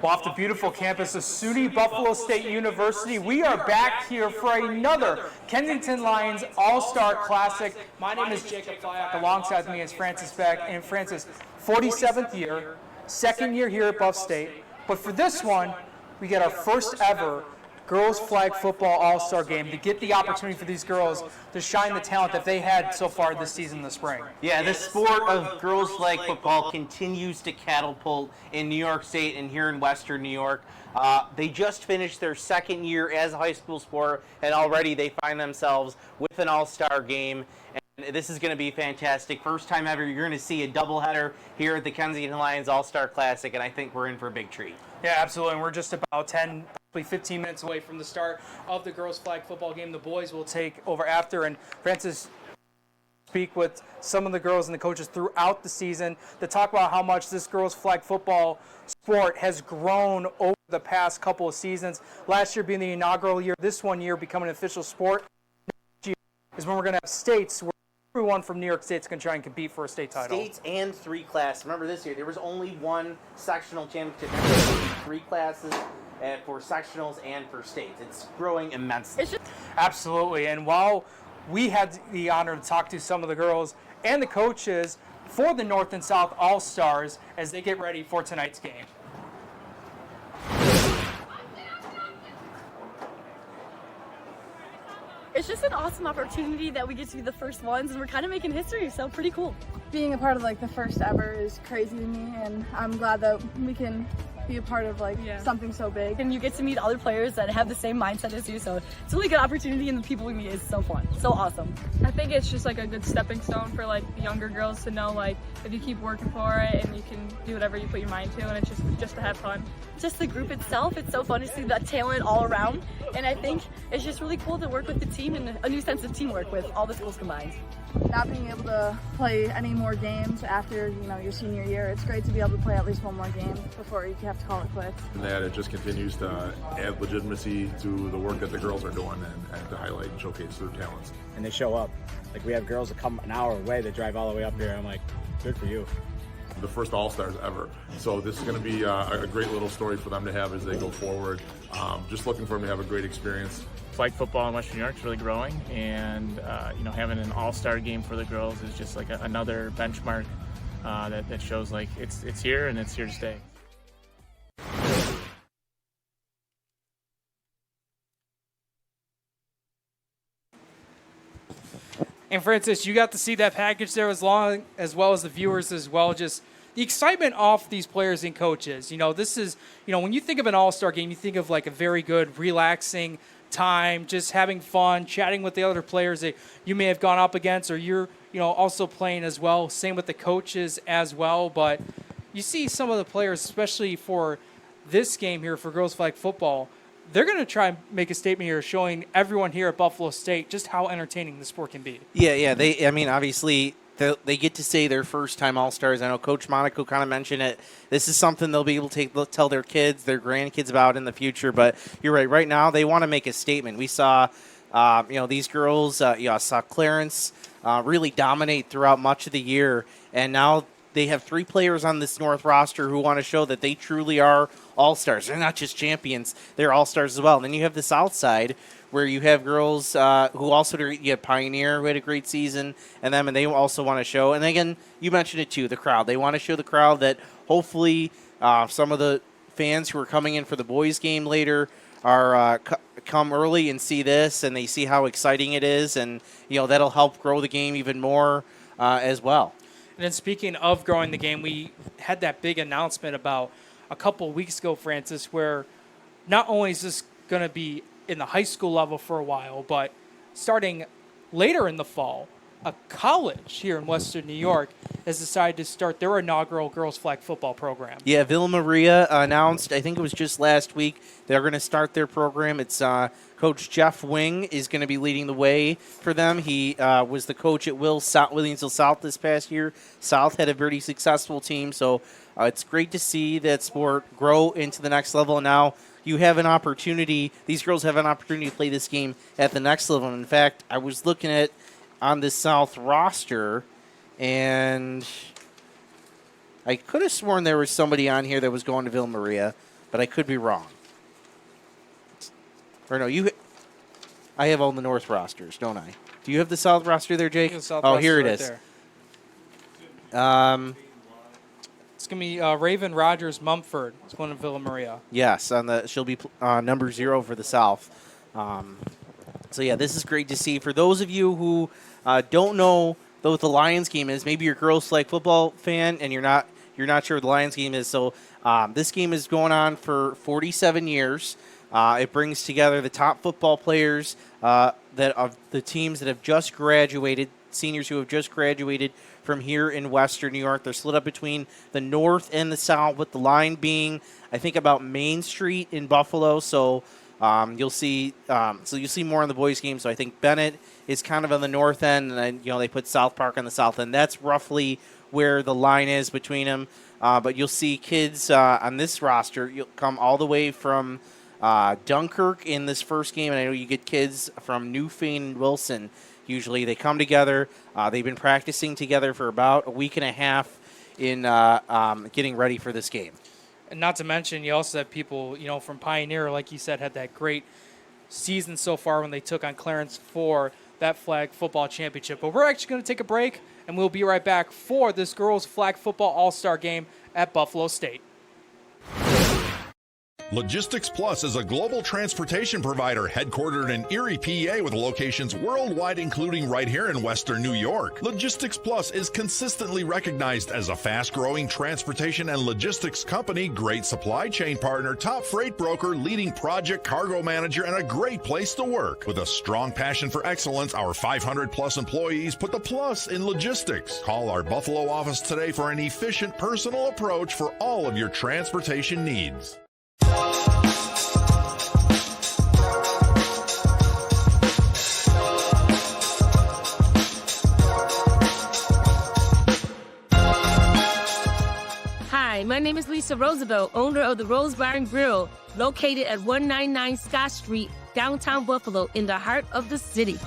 Well, off the beautiful campus of SUNY Buffalo State University, we are back here for another Kensington Lions All-Star Classic. My name is Jacob Flyak. Alongside me is Francis Beck. And Francis, 47th year, second year here at Buff State. But for this one, we get our first ever girls flag football all-star game to get the opportunity for these girls to shine the talent that they had so far this season in the spring. Yeah, the sport of girls flag football continues to catapult in New York State and here in Western New York. They just finished their second year as a high school sport, and already they find themselves with an all-star game. And this is going to be fantastic. First time ever, you're going to see a doubleheader here at the Kensington Lions All-Star Classic, and I think we're in for a big treat. Yeah, absolutely. And we're just about 10, probably 15 minutes away from the start of the girls flag football game. The boys will take over after. And Francis, speak with some of the girls and the coaches throughout the season to talk about how much this girls flag football sport has grown over the past couple of seasons. Last year being the inaugural year, this one year becoming an official sport. Next year is when we're going to have states where everyone from New York State's going to try and compete for a state title. States and three classes. Remember this year, there was only one sectional championship. There were three classes for sectionals and for states. It's growing immensely. Absolutely. And while we had the honor to talk to some of the girls and the coaches for the North and South All-Stars as they get ready for tonight's game. It's just an awesome opportunity that we get to be the first ones, and we're kind of making history, so pretty cool. Being a part of the first ever is crazy to me, and I'm glad that we can be a part of something so big. And you get to meet other players that have the same mindset as you, so it's a really good opportunity, and the people we meet is so fun, so awesome. I think it's just a good stepping stone for the younger girls to know if you keep working for it and you can do whatever you put your mind to, and it's just to have fun. Just the group itself, it's so fun to see that talent all around, and I think it's just really cool to work with the team and a new sense of teamwork with all the schools combined. Not being able to play any more games after your senior year, it's great to be able to play at least one more game before you have to call it quits. And that it just continues to add legitimacy to the work that the girls are doing and to highlight and showcase their talents. And they show up. We have girls that come an hour away that drive all the way up here. I'm like, good for you. The first All-Stars ever. So this is going to be a great little story for them to have as they go forward. Just looking for them to have a great experience. Flag football in Western New York is really growing, and having an all-star game for the girls is just another benchmark that shows it's here and it's here to stay. And Francis, you got to see that package there as well as the viewers as well. Just the excitement off these players and coaches. This is, when you think of an all-star game, you think of a very good, relaxing time, just having fun, chatting with the other players that you may have gone up against, or you're, also playing as well. Same with the coaches as well. But you see some of the players, especially for this game here for girls flag football, they're going to try and make a statement here showing everyone here at Buffalo State just how entertaining the sport can be. Yeah. Obviously, they get to say their first-time All-Stars. I know Coach Monaco kind of mentioned it. This is something they'll be able to tell their kids, their grandkids about in the future. But you're right. Right now, they want to make a statement. We saw, these girls, I saw Clarence really dominate throughout much of the year. And now they have three players on this North roster who want to show that they truly are All-Stars. They're not just champions. They're All-Stars as well. And then you have the South side where you have girls who also, you have Pioneer who had a great season, and they also want to show. And again, you mentioned it too, the crowd. They want to show the crowd that hopefully some of the fans who are coming in for the boys game later are come early and see this, and they see how exciting it is, and that'll help grow the game even more as well. And then speaking of growing the game, we had that big announcement about a couple of weeks ago, Francis, where not only is this going to be in the high school level for a while, but starting later in the fall, a college here in Western New York has decided to start their inaugural girls flag football program. Yeah, Villa Maria announced, I think it was just last week, they're going to start their program. It's Coach Jeff Wing is going to be leading the way for them. He was the coach at Williamsville South this past year. South had a pretty successful team, so it's great to see that sport grow into the next level. And now you have an opportunity, these girls have an opportunity to play this game at the next level. In fact, I was looking at on the South roster, and I could have sworn there was somebody on here that was going to Villa Maria, but I could be wrong. Or no, I have all the North rosters, don't I? Do you have the South roster there, Jake? Oh, here it is. It's going to be Raven Rogers Mumford. It's one of Villa Maria. Yes, she'll be number 0 for the South. So, yeah, this is great to see. For those of you who don't know what the Lions game is, maybe you're a girls flag football fan and you're not sure what the Lions game is. So this game is going on for 47 years. It brings together the top football players that of the teams that have just graduated, seniors who have just graduated from here in Western New York. They're split up between the North and the South, with the line being, I think, about Main Street in Buffalo. So you'll see more in the boys' game. So I think Bennett is kind of on the north end, and then they put South Park on the south end. That's roughly where the line is between them. But you'll see kids on this roster. You'll come all the way from Dunkirk in this first game, and I know you get kids from Newfane and Wilson. Usually they come together. They've been practicing together for about a week and a half in getting ready for this game. And not to mention, you also have people, from Pioneer, like you said, had that great season so far when they took on Clarence for that flag football championship. But we're actually going to take a break, and we'll be right back for this girls flag football all-star game at Buffalo State. Logistics Plus is a global transportation provider headquartered in Erie, PA, with locations worldwide, including right here in Western New York. Logistics Plus is consistently recognized as a fast-growing transportation and logistics company, great supply chain partner, top freight broker, leading project cargo manager, and a great place to work. With a strong passion for excellence, our 500-plus employees put the plus in logistics. Call our Buffalo office today for an efficient, personal approach for all of your transportation needs. Hi, my name is Lisa Roosevelt, owner of the Rose Bar and Grill, located at 199 Scott Street, downtown Buffalo, in the heart of the city.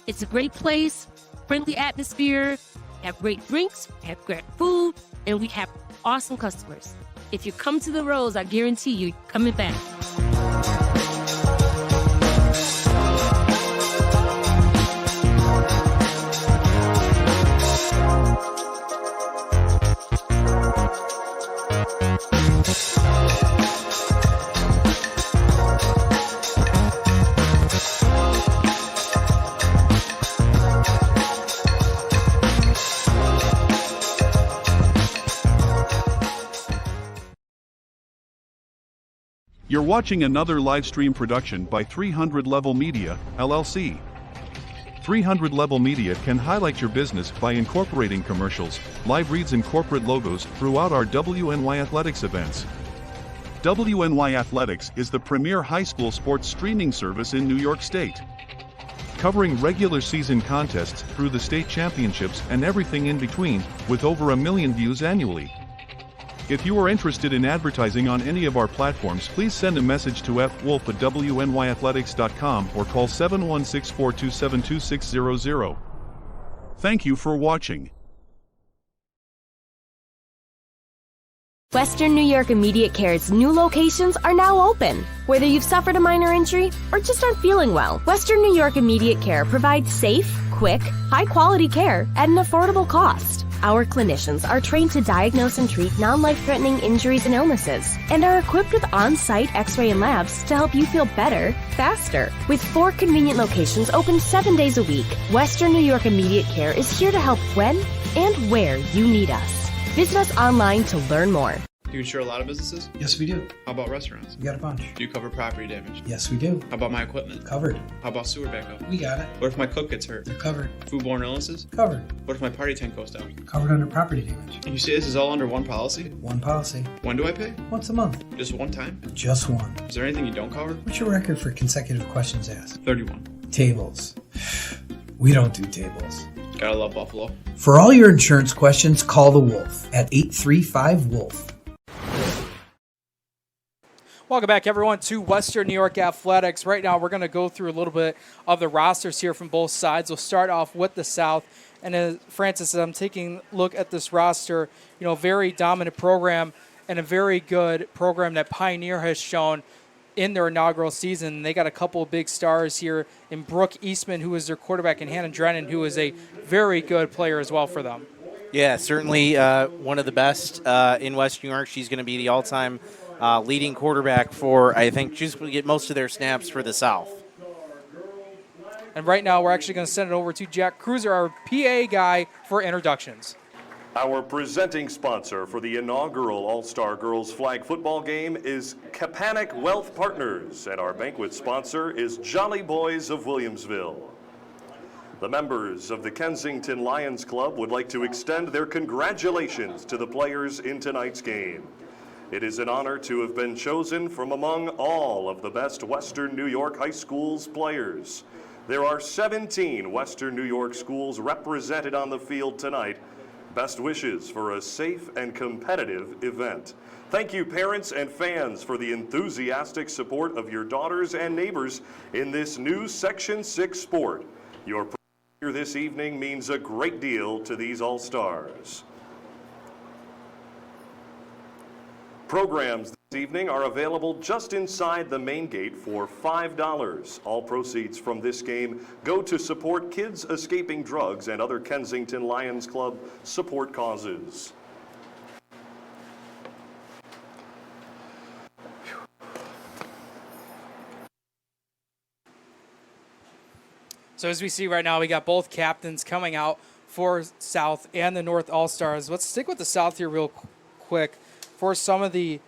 It's a great place, friendly atmosphere, have great drinks, have great food, and we have awesome customers. If you come to the Rose, I guarantee you're coming back. You're watching another live stream production by 300 Level Media, LLC. 300 Level Media can highlight your business by incorporating commercials, live reads, and corporate logos throughout our WNY Athletics events. WNY Athletics is the premier high school sports streaming service in New York State, covering regular season contests through the state championships and everything in between, with over 1 million views annually. If you are interested in advertising on any of our platforms, please send a message to fwolf@WNYathletics.com or call 716-427-2600. Thank you for watching. Western New York Immediate Care's new locations are now open. Whether you've suffered a minor injury or just aren't feeling well, Western New York Immediate Care provides safe, quick, high-quality care at an affordable cost. Our clinicians are trained to diagnose and treat non-life-threatening injuries and illnesses, and are equipped with on-site x-ray and labs to help you feel better, faster. With 4 convenient locations open 7 days a week, Western New York Immediate Care is here to help when and where you need us. Visit us online to learn more. You insure a lot of businesses? Yes, we do. How about restaurants? We got a bunch. Do you cover property damage? Yes, we do. How about my equipment? Covered. How about sewer backup? We got it. What if my cook gets hurt? They're covered. Foodborne illnesses? Covered. What if my party tent goes down? Covered under property damage. And you say this is all under one policy? One policy. When do I pay? Once a month. Just one time? Just one. Is there anything you don't cover? What's your record for consecutive questions asked? 31. Tables. We don't do tables. Gotta love Buffalo. For all your insurance questions, call the Wolf at 835-WOLF. Welcome back, everyone, to Western New York Athletics. Right now, we're going to go through a little bit of the rosters here from both sides. We'll start off with the South. And as Francis, as I'm taking a look at this roster, very dominant program and a very good program that Pioneer has shown in their inaugural season. They got a couple of big stars here in Brooke Eastman, who is their quarterback, and Hannah Drennan, who is a very good player as well for them. Yeah, certainly one of the best in West New York. She's going to be the all-time leading quarterback for, I think, she's going to get most of their snaps for the South. And right now, we're actually going to send it over to Jack Cruiser, our PA guy, for introductions. Our presenting sponsor for the inaugural All-Star Girls Flag Football Game is Kapanick Wealth Partners, and our banquet sponsor is Jolly Boys of Williamsville. The members of the Kensington Lions Club would like to extend their congratulations to the players in tonight's game. It is an honor to have been chosen from among all of the best Western New York high schools players. There are 17 Western New York schools represented on the field tonight. Best wishes for a safe and competitive event. Thank you, parents and fans, for the enthusiastic support of your daughters and neighbors in this new Section 6 sport. Your presence here this evening means a great deal to these All-Stars. Programs this evening are available just inside the main gate for $5. All proceeds from this game go to support kids escaping drugs and other Kensington Lions Club support causes. So as we see right now, we got both captains coming out for South and the North All-Stars. Let's stick with the South here real quick for some of the,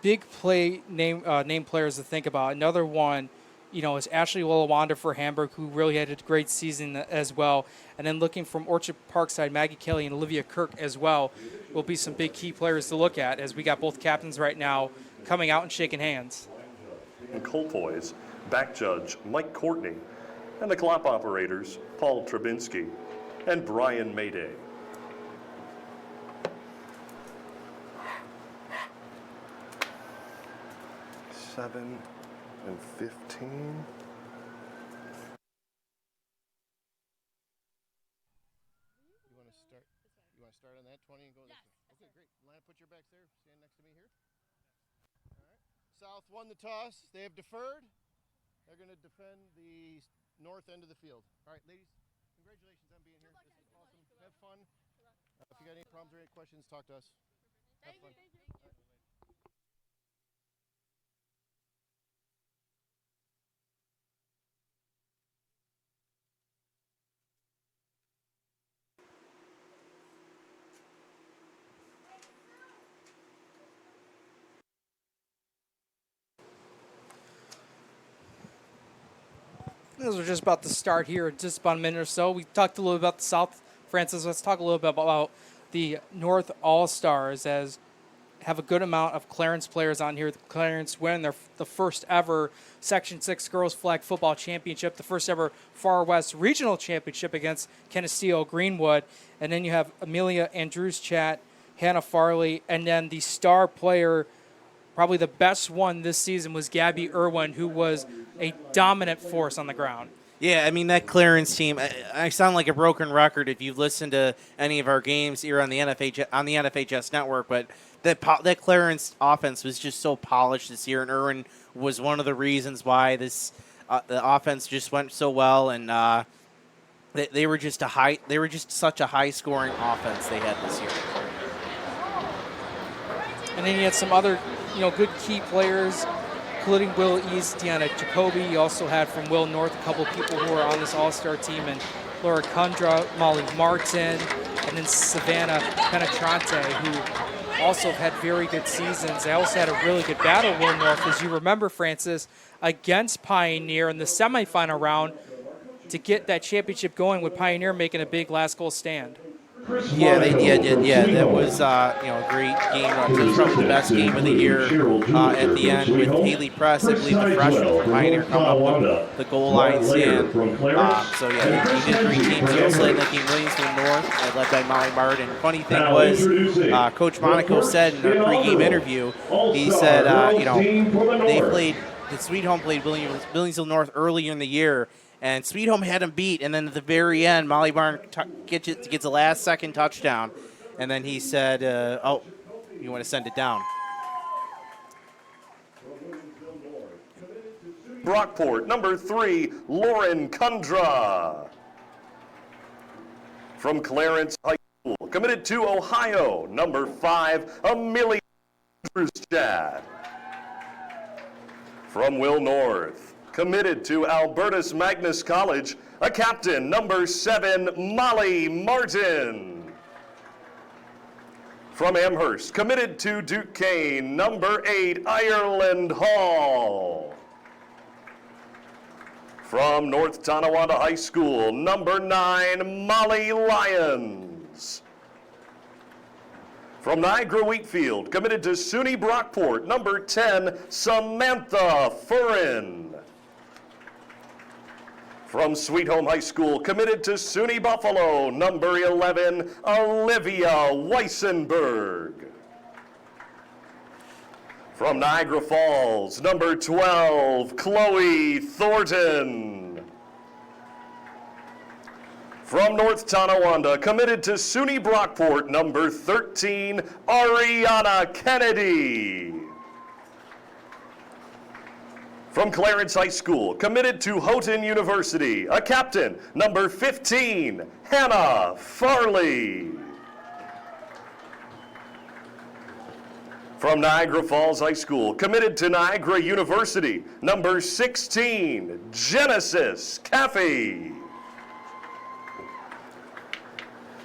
big play name players to think about. Another one, is Ashley Willawanda for Hamburg, who really had a great season as well. And then looking from Orchard Parkside, Maggie Kelly and Olivia Kirk as well will be some big key players to look at, as we got both captains right now coming out and shaking hands. And Colpoys, back judge Mike Courtney, and the clock operators Paul Trubinsky and Brian Mayday. $7 and $15. You want to start on that 20 and go this way? Okay, great. Lana, put your backs there. Stand next to me here. All right. South won the toss. They have deferred. They're going to defend the north end of the field. All right, ladies, congratulations on being here. This is awesome. Have fun. If you got any problems or any questions, talk to us. Have fun. Thank you. As we're just about to start here in just about a minute or so, we talked a little bit about the South. Francis, let's talk a little bit about the North All-Stars, as have a good amount of Clarence players on here. The Clarence win the first ever Section 6 Girls Flag Football Championship, the first ever Far West Regional Championship against Canisteo Greenwood. And then you have Amelia Andrews-Chat, Hannah Farley, and then the star player, probably the best one this season, was Gabby Irwin, who was a dominant force on the ground. Yeah, I mean, that Clarence team, I sound like a broken record if you've listened to any of our games here on the NFHS network, but that Clarence offense was just so polished this year, and Irwin was one of the reasons why the offense just went so well, and they were just such a high-scoring offense they had this year. And then you had some other, good key players, including Will East, Deanna Jacoby. You also had from Will North a couple of people who are on this all-star team, and Laura Kundra, Molly Martin, and then Savannah Penetrante, who also have had very good seasons. They also had a really good battle, Will North, as you remember, Francis, against Pioneer in the semifinal round to get that championship going with Pioneer making a big last goal stand. Yeah, they did. Yeah, that was a great game. It was probably the best game of the year at the end with Haley Press, I believe the freshman from Pioneer, coming up with the goal line stand. So yeah, they did great games. They also had that game Williamsville North, led by Molly Martin. Funny thing was, Coach Monaco said in their pregame interview, he said, they played, the Sweet Home played Williamsville North early in the year, and Sweet Home had him beat, and then at the very end, Molly Barn gets a last-second touchdown, and then he said, you want to send it down. Brockport, number 3, Lauren Kundra. From Clarence High School, committed to Ohio, number 5, Amelia Andrewstad. From Will North, committed to Albertus Magnus College, a captain, number 7, Molly Martin. From Amherst, committed to Duquesne, number 8, Ireland Hall. From North Tonawanda High School, number 9, Molly Lyons. From Niagara Wheatfield, committed to SUNY Brockport, number 10, Samantha Furin. From Sweet Home High School, committed to SUNY Buffalo, number 11, Olivia Weissenberg. From Niagara Falls, number 12, Chloe Thornton. From North Tonawanda, committed to SUNY Brockport, number 13, Ariana Kennedy. From Clarence High School, committed to Houghton University, a captain, number 15, Hannah Farley. From Niagara Falls High School, committed to Niagara University, number 16, Genesis Caffey.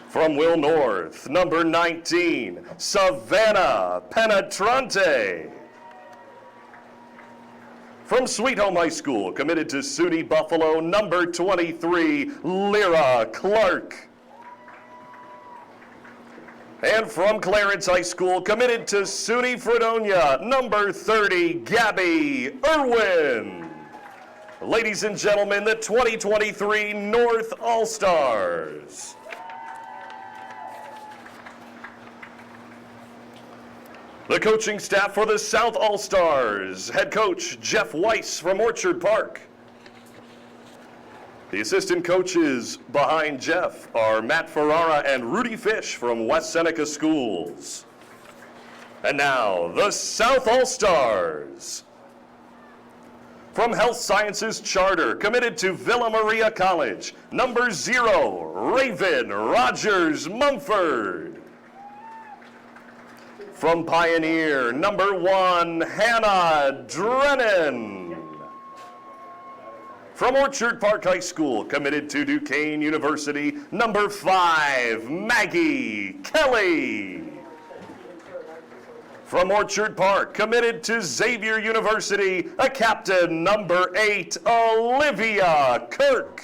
From Will North, number 19, Savannah Penetrante. From Sweet Home High School, committed to SUNY Buffalo, number 23, Lyra Clark. And from Clarence High School, committed to SUNY Fredonia, number 30, Gabby Irwin. Ladies and gentlemen, the 2023 North All-Stars. The coaching staff for the South All-Stars, head coach Jeff Weiss from Orchard Park. The assistant coaches behind Jeff are Matt Ferrara and Rudy Fish from West Seneca Schools. And now, the South All-Stars. From Health Sciences Charter, committed to Villa Maria College, number 0, Raven Rogers Mumford. From Pioneer, number 1, Hannah Drennan. From Orchard Park High School, committed to Duquesne University, number 5, Maggie Kelly. From Orchard Park, committed to Xavier University, a captain, number 8, Olivia Kirk.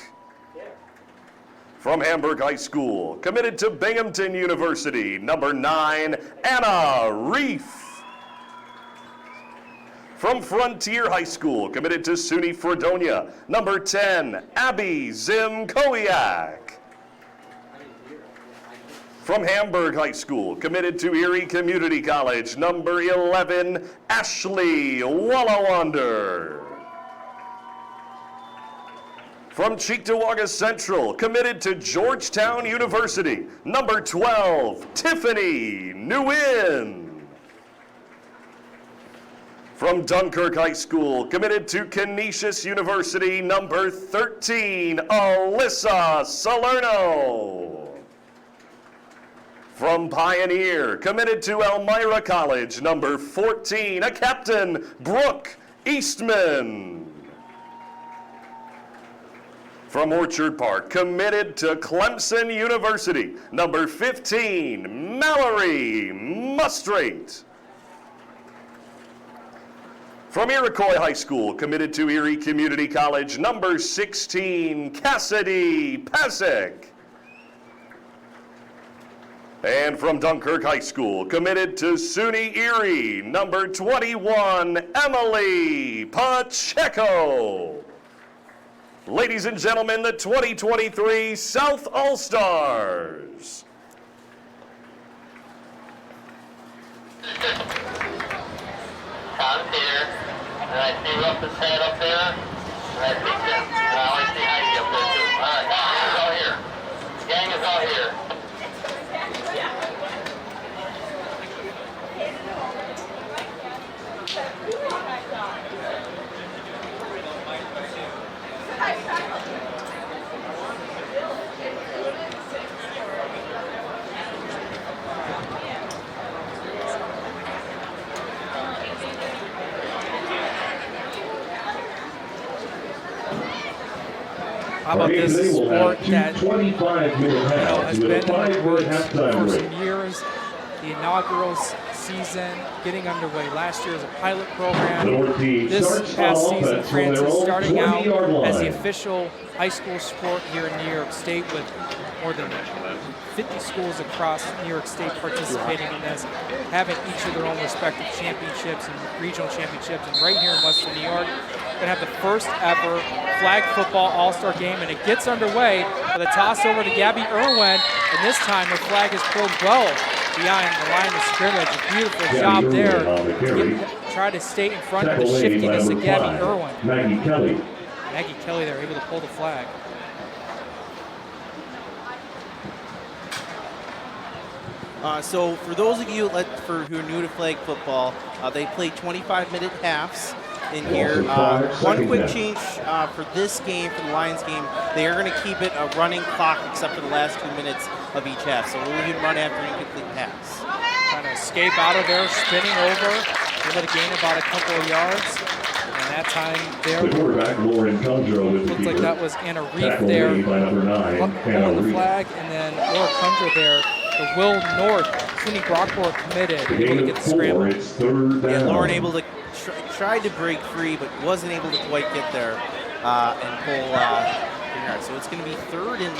From Hamburg High School, committed to Binghamton University, number 9, Anna Reef. From Frontier High School, committed to SUNY Fredonia, number 10, Abby Zimkowiak. From Hamburg High School, committed to Erie Community College, number 11, Ashley Wallawander. From Cheektowaga Central, committed to Georgetown University, number 12, Tiffany Nguyen. From Dunkirk High School, committed to Canisius University, number 13, Alyssa Salerno. From Pioneer, committed to Elmira College, number 14, a captain, Brooke Eastman. From Orchard Park, committed to Clemson University, number 15, Mallory Mustrate. From Iroquois High School, committed to Erie Community College, number 16, Cassidy Pasek. And from Dunkirk High School, committed to SUNY Erie, number 21, Emily Pacheco. Ladies and gentlemen, the 2023 South All-Stars. Tom's here, and I see Ruff's head up there, and I think that, and I always see Heidi up there too. All right, gang is all here. Gang is all here. How about this sport that has been in the works for some years? The inaugural season getting underway. Last year was a pilot program. This past season, Francis starting out as the official high school sport here in New York State with more than 50 schools across New York State participating in this, having each of their own respective championships and regional championships. And right here in Western New York, going to have the first ever flag football all-star game, and it gets underway with a toss over to Gabby Irwin, and this time her flag is pulled well behind the line of scrimmage. A beautiful job there. Try to stay in front of the shiftiness of Gabby Irwin. Maggie Kelly. Maggie Kelly, they're able to pull the flag. So for those of you who are new to flag football, they play 25-minute halves in here. One quick change for this game, for the Lions game, they are going to keep it a running clock except for the last 2 minutes of each half. So we'll even run after incomplete pass. Trying to escape out of there, spinning over, able to gain about a couple of yards. And that time there, The quarterback, Lauren Tundra, with the looked like keeper. that was Anna Reef Tackled there, made by number 9, pulling Hannah the Reef. flag, and then Laura Kundra there. The Will North, SUNY Brockport committed, able to Gain get of the 4, scramble. it's third Yeah, down. Lauren able to tried to break free, but wasn't able to quite get there and pull yards. So it's going to be third and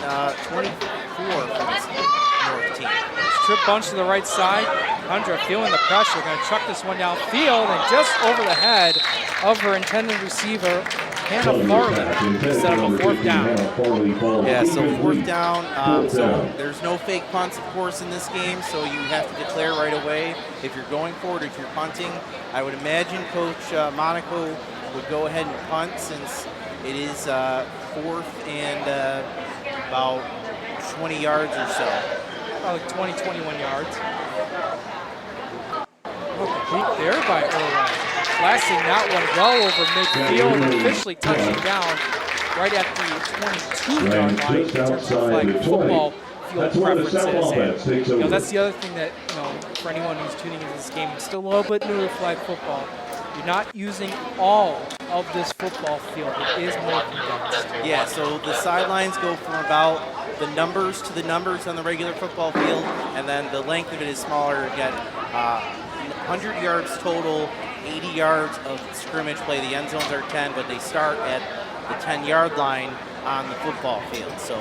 24 for this North team. Strip bunch to the right side. Kundra feeling the pressure, going to chuck this one downfield, and just over the head of her intended receiver, Hannah Farley, set up a fourth down. Yeah, so fourth down. So there's no fake punts, of course, in this game, so you have to declare right away if you're going for it, if you're punting. I would imagine Coach Monaco would go ahead and punt since it is fourth and about 20 yards or so. Like 20, 21 yards. Complete there by Irwin. Blasting that one well over midfield and officially touching down right at the 22-yard line in terms of flag football field preferences. And, that's the other thing that, for anyone who's tuning into this game, it's still a little bit new to flag football. You're not using all of this football field. It is more condensed. Yeah, so the sidelines go from about the numbers to the numbers on the regular football field, and then the length of it is smaller. Again, 100 yards total, 80 yards of scrimmage play. The end zones are 10, but they start at the 10-yard line on the football field. So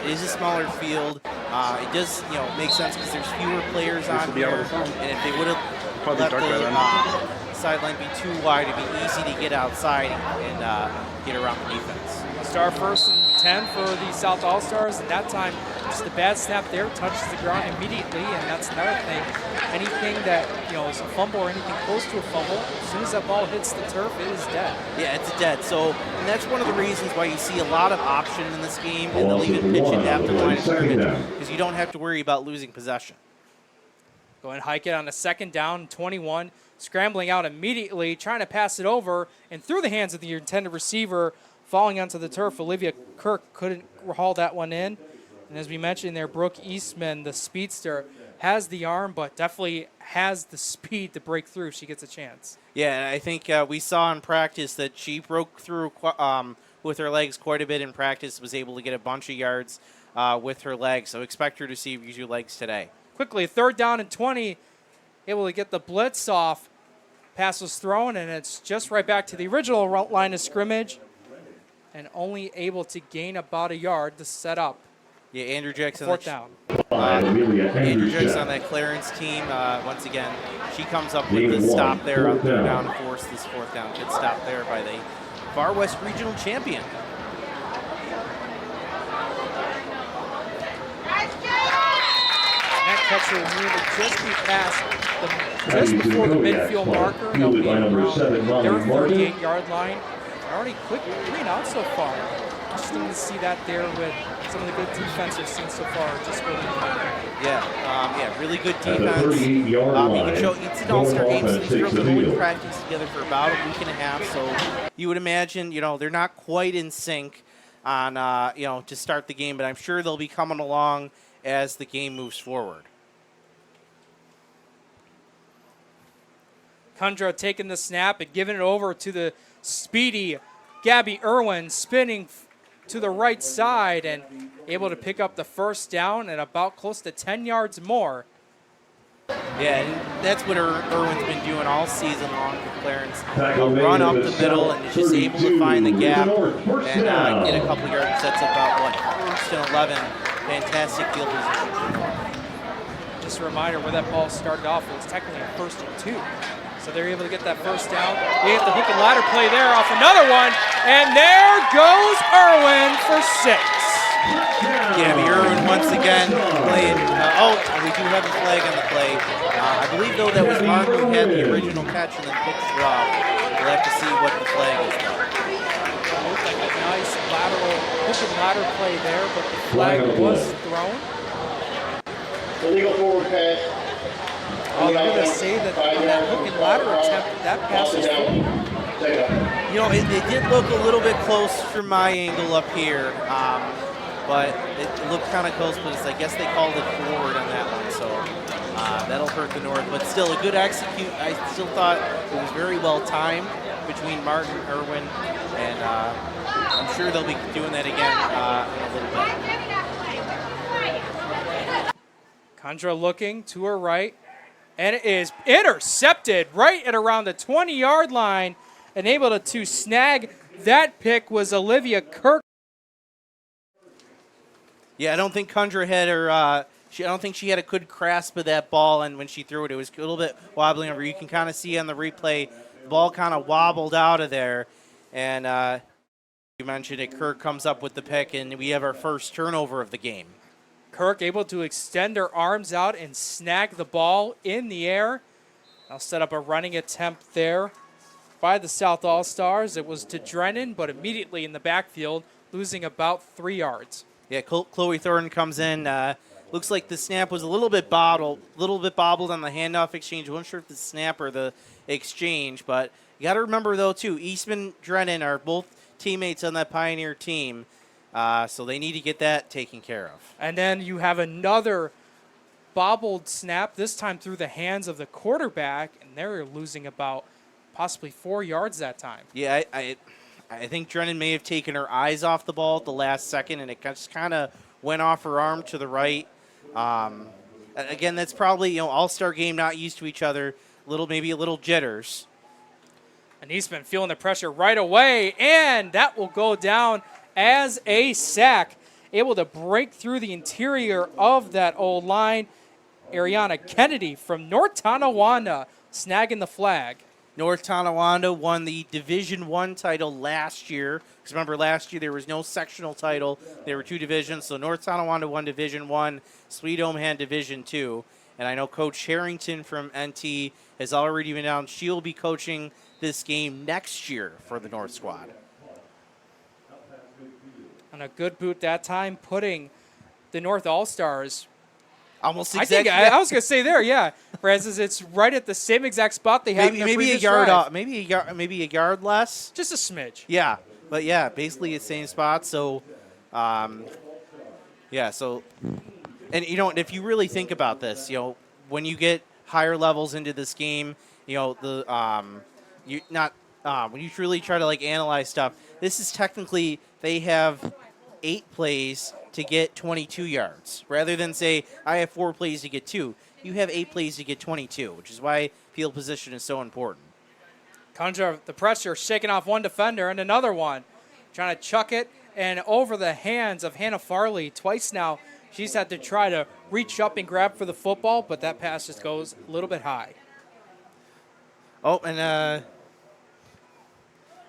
it is a smaller field. It does, make sense because there's fewer players on here, and if they would have let the sideline be too wide, it'd be easy to get outside and get around the defense. Start first and 10 for the South All-Stars, and that time just a bad snap there, touches the ground immediately, and that's another thing. Anything that is a fumble or anything close to a fumble, as soon as that ball hits the turf, it is dead. Yeah, it's dead. So, and that's one of the reasons why you see a lot of option in this game, and they'll even pitch it after the line of scrimmage, because you don't have to worry about losing possession. Go ahead and hike it on a second down, 21, scrambling out immediately, trying to pass it over, and through the hands of the intended receiver, falling onto the turf. Olivia Kirk couldn't haul that one in. And as we mentioned there, Brooke Eastman, the speedster, has the arm, but definitely has the speed to break through if she gets a chance. Yeah, and I think we saw in practice that she broke through with her legs quite a bit in practice, was able to get a bunch of yards with her legs. So expect her to use her legs today. Quickly, 3rd down and 20, able to get the blitz off. Pass was thrown, and it's just right back to the original line of scrimmage, and only able to gain about a yard to set up. Yeah, Andrew Jackson. 4th down. Andrew Jackson on that Clarence team. Once again, she comes up with the stop there on 3rd down and force this 4th down. Good stop there by the Far West Regional Champion. That catch will really just be past just before the midfield marker. They'll be around their 38-yard line. Already quick 3 and out so far. Interesting to see that there with some of the good defense we've seen so far. Just early. Yeah, really good defense. You can show it's an all-star game, so these girls have only practiced together for about a week and a half. So you would imagine, they're not quite in sync on, to start the game, but I'm sure they'll be coming along as the game moves forward. Kundra taking the snap and giving it over to the speedy Gabby Irwin, spinning to the right side and able to pick up the 1st down and about close to 10 yards more. Yeah, and that's what Irwin's been doing all season long for Clarence. Run up the middle and is just able to find the gap and get a couple yards. Sets up about, 1st and 11. Fantastic field position. Just a reminder where that ball started off, it was technically a 1st and 2. So they're able to get that 1st down. They get the hook and ladder play there off another one. And there goes Irwin for 6. Gabby Irwin once again playing. We do have a flag on the play. I believe, though, that was Mark who had the original catch and then picks it off. We'll have to see what the flag is. It looked like a nice lateral hook and ladder play there, but the flag was thrown. Illegal forward pass. I'm going to say that on that hook and ladder attempt, that pass was full. It did look a little bit close from my angle up here, but it looked kind of close, but I guess they called it forward on that one, so that'll hurt the North. But still, a good execute. I still thought it was very well timed between Martin and Irwin, and I'm sure they'll be doing that again in a little bit. Kundra looking to her right. And it is intercepted right at around the 20-yard line. And able to snag that pick was Olivia Kirk. Yeah, I don't think Kundra had her. I don't think she had a good grasp of that ball, and when she threw it, it was a little bit wobbling over. You can kind of see on the replay, the ball kind of wobbled out of there. And you mentioned it, Kirk comes up with the pick, and we have our first turnover of the game. Kirk able to extend her arms out and snag the ball in the air. I'll set up a running attempt there by the South All-Stars. It was to Drennan, but immediately in the backfield, losing about 3 yards. Yeah, Chloe Thornton comes in. Looks like the snap was a little bit bobbled on the handoff exchange. I wasn't sure if the snap or the exchange, but you got to remember, though, too, Eastman, Drennan are both teammates on that Pioneer team. So they need to get that taken care of. And then you have another bobbled snap, this time through the hands of the quarterback, and they're losing about possibly 4 yards that time. Yeah, I think Drennan may have taken her eyes off the ball at the last second, and it just kind of went off her arm to the right. Again, that's probably, all-star game, not used to each other, maybe a little jitters. And Eastman feeling the pressure right away, and that will go down as a sack. Able to break through the interior of that old line. Ariana Kennedy from North Tonawanda snagging the flag. North Tonawanda won the Division I title last year. Because remember, last year there was no sectional title. There were 2 divisions. So North Tonawanda won Division I. Sweet Home had Division II. And I know Coach Harrington from NT has already been down. She'll be coaching this game next year for the North squad. And a good boot that time, putting the North All-Stars almost exactly. I was going to say there, yeah. Francis, it's right at the same exact spot they had in the previous drive. Maybe a yard less. Just a smidge. Yeah, but yeah, basically the same spot. So, yeah. So, and if you really think about this, when you get higher levels into this game, when you really try to like analyze stuff, this is technically they have 8 plays to get 22 yards rather than say I have 4 plays to get 2. You have 8 plays to get 22, which is why field position is so important. Conjure the pressure, shaking off one defender and another one. Trying to chuck it and over the hands of Hannah Farley. Twice now she's had to try to reach up and grab for the football, but that pass just goes a little bit high. Oh, and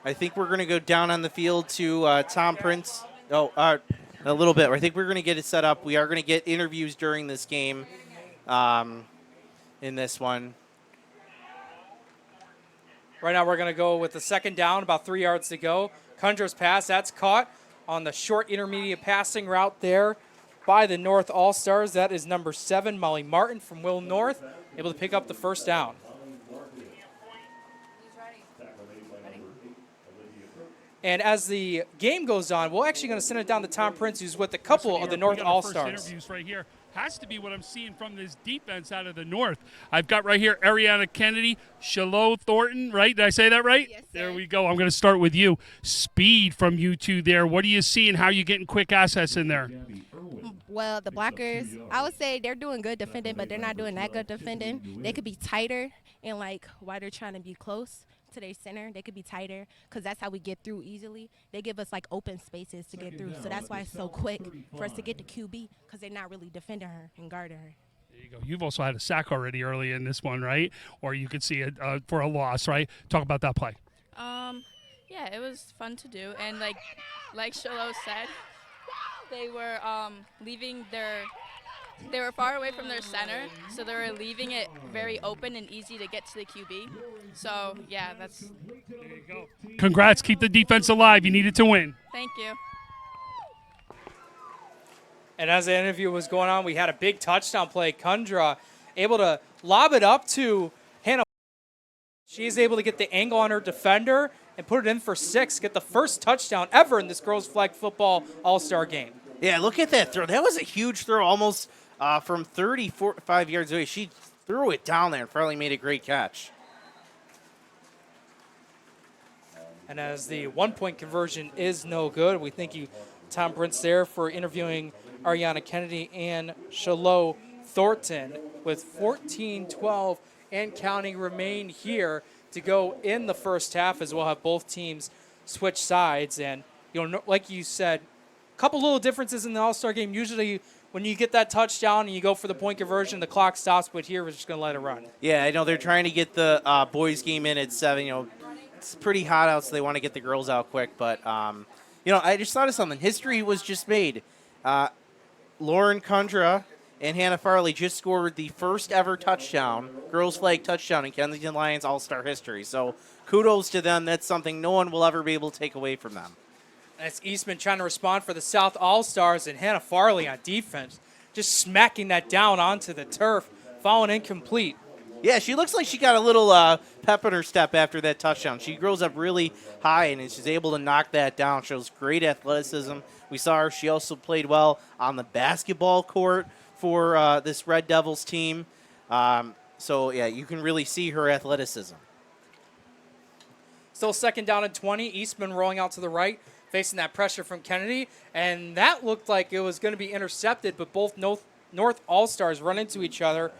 I think we're going to go down on the field to Tom Prince. Oh, a little bit. I think we're going to get it set up. We are going to get interviews during this game in this one. Right now we're going to go with the second down, about 3 yards to go. Conjure's pass, that's caught on the short intermediate passing route there by the North All-Stars. That is number 7, Molly Martin from Will North, able to pick up the first down. And as the game goes on, we're actually going to send it down to Tom Prince, who's with a couple of the North All-Stars. Interviews right here. Has to be what I'm seeing from this defense out of the North. I've got right here Ariana Kennedy, Shiloh Thornton, right? Did I say that right? Yes, sir. There we go. I'm going to start with you. Speed from you two there. What are you seeing? How are you getting quick assets in there? Well, the blockers, I would say they're doing good defending, but they're not doing that good defending. They could be tighter, and like while they're trying to be close to their center, they could be tighter because that's how we get through easily. They give us like open spaces to get through, so that's why it's so quick for us to get to QB because they're not really defending her and guarding her. There you go. You've also had a sack already early in this one, right? Or you could see it for a loss, right? Talk about that play. Yeah, it was fun to do, and like Shiloh said, they were they were far away from their center, so they were leaving it very open and easy to get to the QB. So yeah, that's. There you go. Congrats! Keep the defense alive. You needed to win. Thank you. And as the interview was going on, we had a big touchdown play. Kundra able to lob it up to Hannah. She's able to get the angle on her defender and put it in for 6, get the first touchdown ever in this girls flag football all-star game. Yeah, look at that throw. That was a huge throw, almost from 35 yards away. She threw it down there and Farley made a great catch. And as the 1-point conversion is no good, we thank you, Tom Prince, there for interviewing Ariana Kennedy and Shiloh Thornton with 14-12 and counting remain here to go in the first half, as we'll have both teams switch sides. And, you know, like you said, a couple little differences in the All-Star game. Usually when you get that touchdown and you go for the point conversion, the clock stops, but here we're just going to let it run. Yeah, I know they're trying to get the boys game in at 7. You know, it's pretty hot out, so they want to get the girls out quick. But, you know, I just thought of something. History was just made. Lauren Kundra and Hannah Farley just scored the first ever touchdown, girls flag touchdown in Kensington Lions All-Star history. So kudos to them. That's something no one will ever be able to take away from them. That's Eastman trying to respond for the South All-Stars, and Hannah Farley on defense, just smacking that down onto the turf, falling incomplete. Yeah, she looks like she got a little pep in her step after that touchdown. She grows up really high, and she's able to knock that down. Shows great athleticism. We saw her. She also played well on the basketball court for this Red Devils team. So, yeah, you can really see her athleticism. Still second down and 20. Eastman rolling out to the right, facing that pressure from Kennedy. And that looked like it was going to be intercepted, but both North All-Stars run into each other,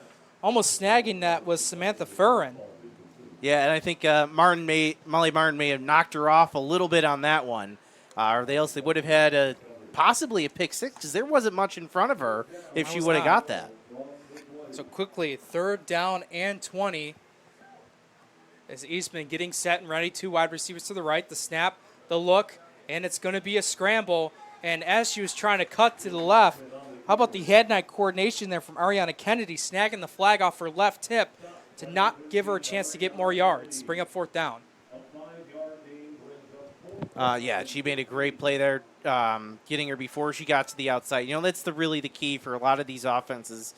almost snagging that was Samantha Furren. Yeah, and I think Molly Martin may have knocked her off a little bit on that one. Or they would have had possibly a pick 6 because there wasn't much in front of her if she would have got that. So quickly, third down and 20. As Eastman getting set and ready, 2 wide receivers to the right, the snap, the look, and it's going to be a scramble. And as she was trying to cut to the left, how about the head-eye coordination there from Ariana Kennedy, snagging the flag off her left hip to not give her a chance to get more yards, bring up 4th down. Yeah, she made a great play there, getting her before she got to the outside. You know, that's really the key for a lot of these offenses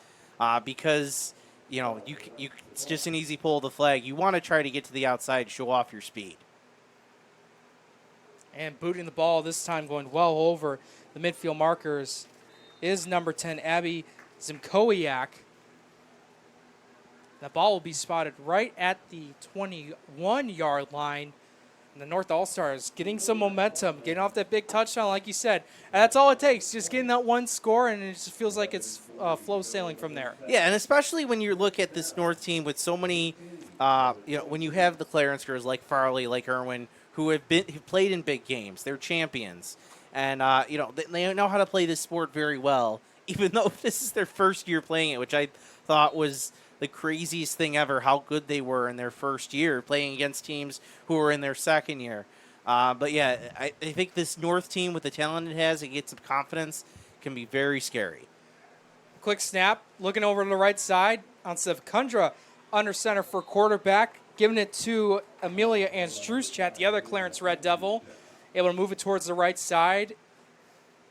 because, you know, it's just an easy pull of the flag. You want to try to get to the outside, show off your speed. And booting the ball this time, going well over the midfield markers, is number 10, Abby Zimkowiak. The ball will be spotted right at the 21-yard line. And the North All-Stars getting some momentum, getting off that big touchdown, like you said. And that's all it takes, just getting that one score, and it just feels like it's flow sailing from there. Yeah, and especially when you look at this North team with so many, when you have the Clarence girls like Farley, like Irwin, who have played in big games. They're champions. And, they know how to play this sport very well, even though this is their first year playing it, which I thought was the craziest thing ever, how good they were in their first year, playing against teams who were in their second year. But, yeah, I think this North team, with the talent it has, it gets some confidence, can be very scary. Quick snap, looking over to the right side on Sevkundra under center for quarterback, giving it to Amelia Andruschat, the other Clarence Red Devil, able to move it towards the right side.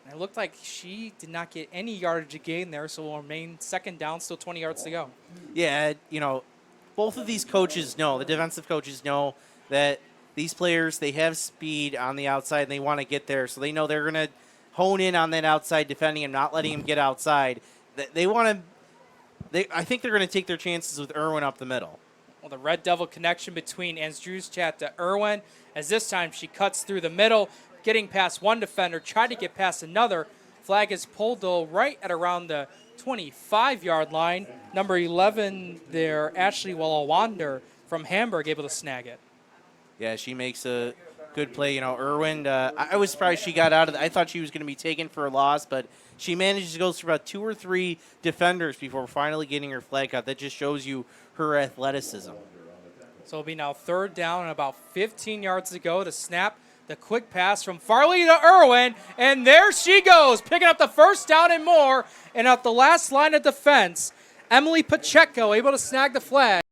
And it looked like she did not get any yardage gain there, so will remain second down, still 20 yards to go. Yeah, both of these coaches know, the defensive coaches know that these players, they have speed on the outside and they want to get there, so they know they're going to hone in on that outside defending and not letting him get outside. I think they're going to take their chances with Irwin up the middle. Well, the Red Devil connection between Andruschat to Irwin, as this time she cuts through the middle, getting past one defender, tried to get past another. Flag is pulled, though, right at around the 25-yard line. Number 11 there, Ashley Wallawander from Hamburg, able to snag it. Yeah, she makes a good play. Irwin, I was surprised she got out of it. I thought she was going to be taken for a loss, but she managed to go through about 2 or 3 defenders before finally getting her flag out. That just shows you her athleticism. So it'll be now third down and about 15 yards to go to snap. The quick pass from Farley to Irwin, and there she goes, picking up the first down and more. And at the last line of defense, Emily Pacheco able to snag the flag.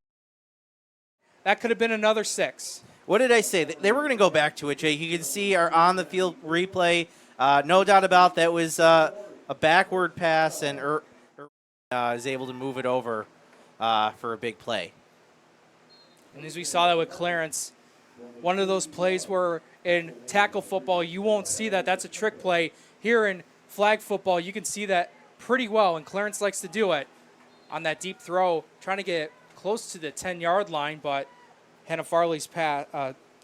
That could have been another 6. What did I say? They were going to go back to it, Jay. You can see our on-the-field replay. No doubt about that was a backward pass, and is able to move it over for a big play. And as we saw that with Clarence, one of those plays where in tackle football you won't see that. That's a trick play. Here in flag football, you can see that pretty well, and Clarence likes to do it on that deep throw, trying to get close to the 10-yard line, but Hannah Farley's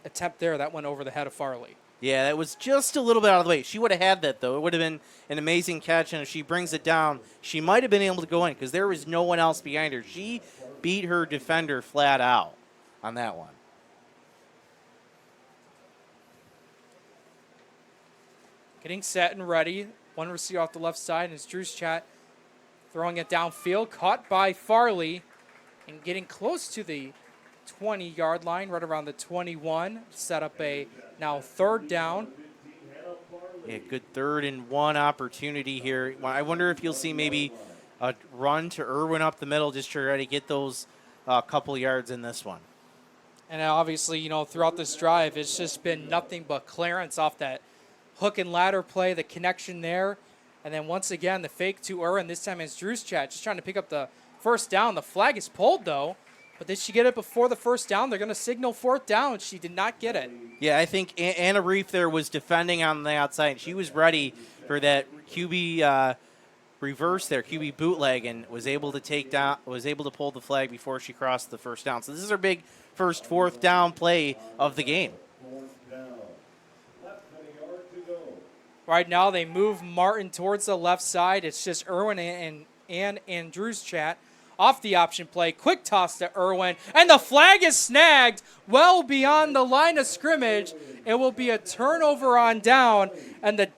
attempt there, that went over the head of Farley. Yeah, that was just a little bit out of the way. She would have had that, though. It would have been an amazing catch, and if she brings it down, she might have been able to go in because there was no one else behind her. She beat her defender flat out on that one. Getting set and ready. One receiver off the left side, and it's Andruschat throwing it downfield, caught by Farley, and getting close to the 20-yard line, right around the 21. Set up a now third down. Yeah, good 3rd and 1 opportunity here. I wonder if you'll see maybe a run to Irwin up the middle just to try to get those couple yards in this one. And obviously, throughout this drive, it's just been nothing but Clarence off that hook and ladder play, the connection there. And then once again, the fake to Irwin. This time it's Andruschat just trying to pick up the first down. The flag is pulled, though. But did she get it before the first down? They're going to signal 4th down. She did not get it. Yeah, I think Anna Reef there was defending on the outside. She was ready for that QB reverse there, QB bootleg, and was able to pull the flag before she crossed the first down. So this is her big first 4th down play of the game. Right now, they move Martin towards the left side. It's just Irwin and Andruschat off the option play. Quick toss to Irwin, and the flag is snagged well beyond the line of scrimmage. It will be a turnover on down, and the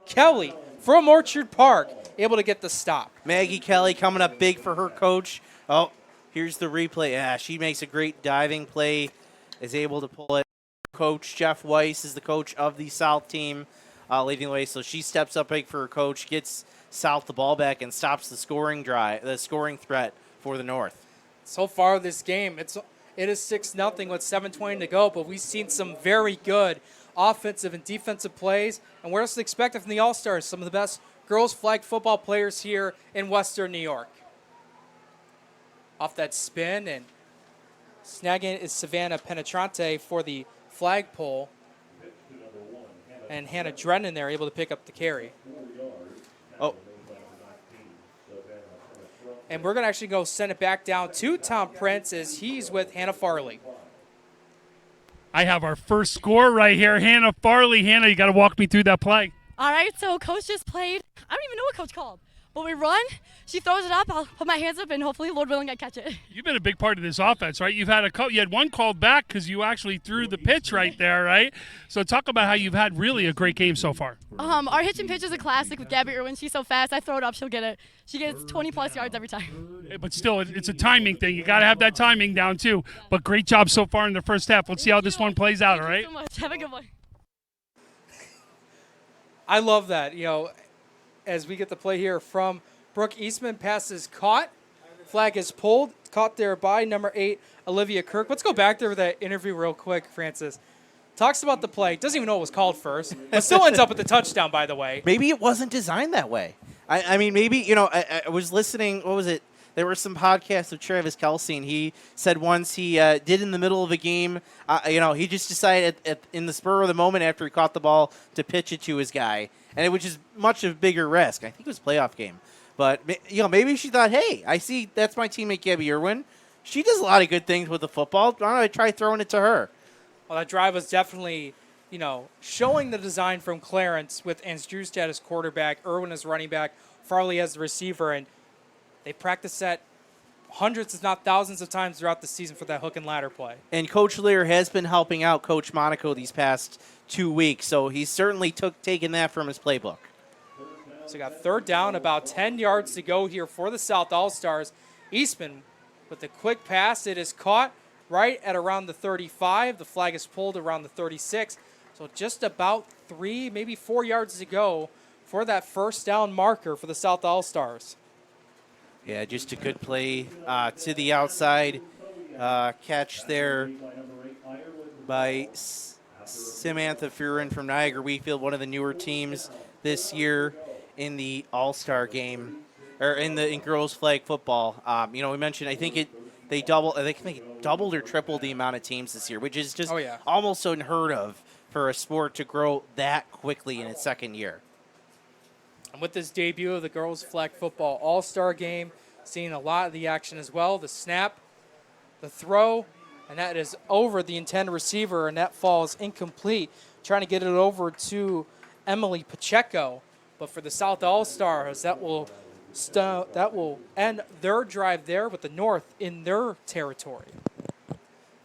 Kelly from Orchard Park able to get the stop. Maggie Kelly coming up big for her coach. Oh, here's the replay. Yeah, she makes a great diving play, is able to pull it. Coach Jeff Weiss is the coach of the South team leading the way, so she steps up big for her coach, gets South the ball back, and stops the scoring threat for the North. So far this game, it is 6-0 with 7:20 to go, but we've seen some very good offensive and defensive plays, and we're just expecting from the All-Stars some of the best girls flag football players here in Western New York. Off that spin, and snagging is Savannah Penetrante for the flagpole, and Hannah Drennan there able to pick up the carry. Oh. And we're going to actually go send it back down to Tom Prince as he's with Hannah Farley. I have our first score right here. Hannah Farley. Hannah, you got to walk me through that play. All right, so Coach just played. I don't even know what Coach called. But we run, she throws it up, I'll put my hands up, and hopefully, Lord willing, I catch it. You've been a big part of this offense, right? You had one called back because you actually threw the pitch right there, right? So talk about how you've had really a great game so far. Our hitch and pitch is a classic with Gabby Irwin. She's so fast. I throw it up, she'll get it. She gets 20-plus yards every time. But still, it's a timing thing. You got to have that timing down, too. But great job so far in the first half. Let's see how this one plays out, all right? Thank you so much. Have a good one. I love that. As we get the play here from Brooke Eastman, pass is caught. Flag is pulled. Caught there by number 8, Olivia Kirk. Let's go back there with that interview real quick, Francis. Talks about the play. Doesn't even know it was called first. But still ends up with the touchdown, by the way. Maybe it wasn't designed that way. I mean, maybe, I was listening, what was it? There were some podcasts of Travis Kelce, and he said once he did in the middle of a game, he just decided in the spur of the moment after he caught the ball to pitch it to his guy, and which is much of a bigger risk. I think it was a playoff game. But, maybe she thought, hey, I see that's my teammate Gabby Irwin. She does a lot of good things with the football. Why don't I try throwing it to her? Well, that drive was definitely, showing the design from Clarence with Andrewstad as quarterback, Irwin as running back, Farley as the receiver, and they practiced that hundreds, if not thousands of times throughout the season for that hook and ladder play. And Coach Lear has been helping out Coach Monaco these past 2 weeks, so he's certainly taken that from his playbook. So we got third down, about 10 yards to go here for the South All-Stars. Eastman with a quick pass. It is caught right at around the 35. The flag is pulled around the 36. So just about 3, maybe 4 yards to go for that first down marker for the South All-Stars. Yeah, just a good play to the outside. Catch there by Samantha Furin from Niagara Wheatfield, one of the newer teams this year in the All-Star game, or in girls flag football. We mentioned, I think they doubled or tripled the amount of teams this year, which is just almost unheard of for a sport to grow that quickly in its second year. And with this debut of the girls flag football All-Star game, seeing a lot of the action as well. The snap, the throw, and that is over the intended receiver, and that falls incomplete. Trying to get it over to Emily Pacheco. But for the South All-Stars, that will end their drive there with the North in their territory.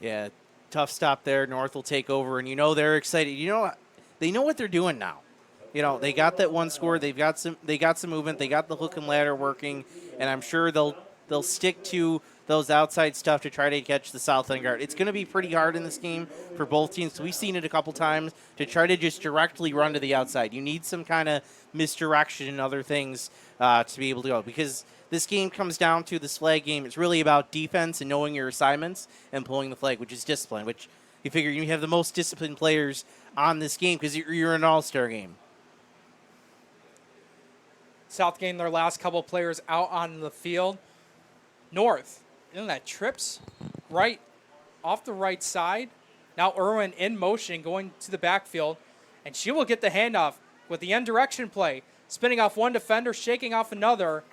Yeah, tough stop there. North will take over, and they're excited. They know what they're doing now. They got that one score. They got some movement. They got the hook and ladder working, and I'm sure they'll stick to those outside stuff to try to catch the south end guard. It's going to be pretty hard in this game for both teams. We've seen it a couple times to try to just directly run to the outside. You need some kind of misdirection and other things to be able to go, because this game comes down to this flag game. It's really about defense and knowing your assignments and pulling the flag, which is discipline, which you figure you have the most disciplined players on this game because you're an all-star game. South getting their last couple players out on the field. North, that trips right off the right side. Now Irwin in motion going to the backfield, and she will get the handoff with the end direction play. Spinning off one defender, shaking off another.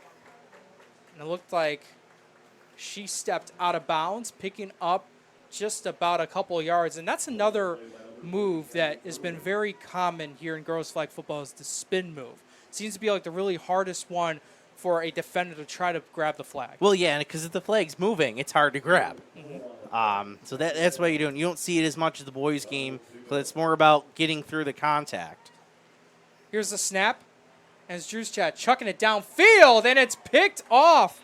And it looked like she stepped out of bounds, picking up just about a couple yards. And that's another move that has been very common here in girls flag football, is the spin move. Seems to be like the really hardest one for a defender to try to grab the flag. Well, yeah, because if the flag's moving, it's hard to grab. So that's what you're doing. You don't see it as much as the boys' game, but it's more about getting through the contact. Here's the snap, and it's Drew's chucking it downfield, and it's picked off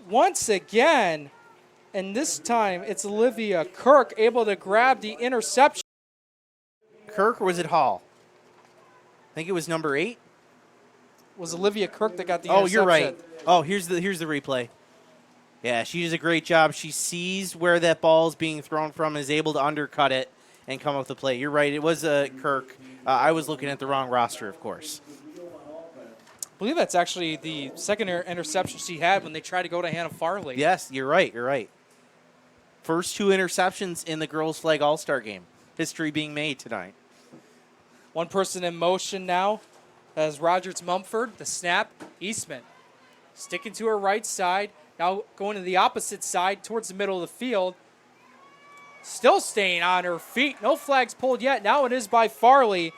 once again. And this time, it's Olivia Kirk able to grab the interception. Kirk, or was it Hall? I think it was number 8. Was Olivia Kirk that got the interception. Oh, you're right. Oh, here's the replay. Yeah, she does a great job. She sees where that ball is being thrown from and is able to undercut it and come up with the play. You're right. It was Kirk. I was looking at the wrong roster, of course. I believe that's actually the second interception she had when they tried to go to Hannah Farley. Yes, you're right. You're right. First 2 interceptions in the girls' flag all-star game. History being made tonight. One person in motion now as Rogers Mumford. The snap, Eastman sticking to her right side. Now going to the opposite side towards the middle of the field. Still staying on her feet. No flags pulled yet. Now it is by Farley.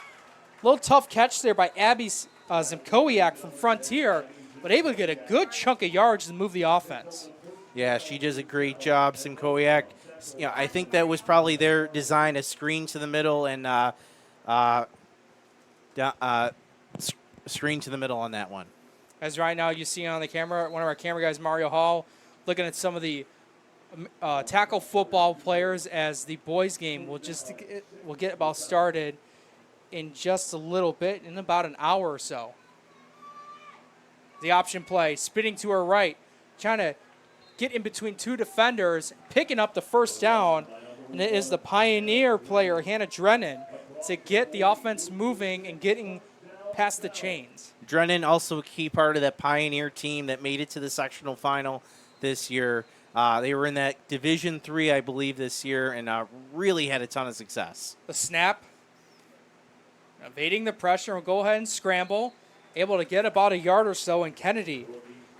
Little tough catch there by Abby Zimkowiak from Frontier, but able to get a good chunk of yards to move the offense. Yeah, she does a great job, Zimkowiak. I think that was probably their design, a screen to the middle and screen to the middle on that one. As right now you see on the camera, one of our camera guys, Mario Hall, looking at some of the tackle football players as the boys game will get about started in just a little bit, in about an hour or so. The option play, spinning to her right, trying to get in between two defenders, picking up the first down, and it is the Pioneer player, Hannah Drennan, to get the offense moving and getting past the chains. Drennan also a key part of that Pioneer team that made it to the sectional final this year. They were in that Division III, I believe, this year, and really had a ton of success. The snap, evading the pressure, will go ahead and scramble, able to get about a yard or so, and Kennedy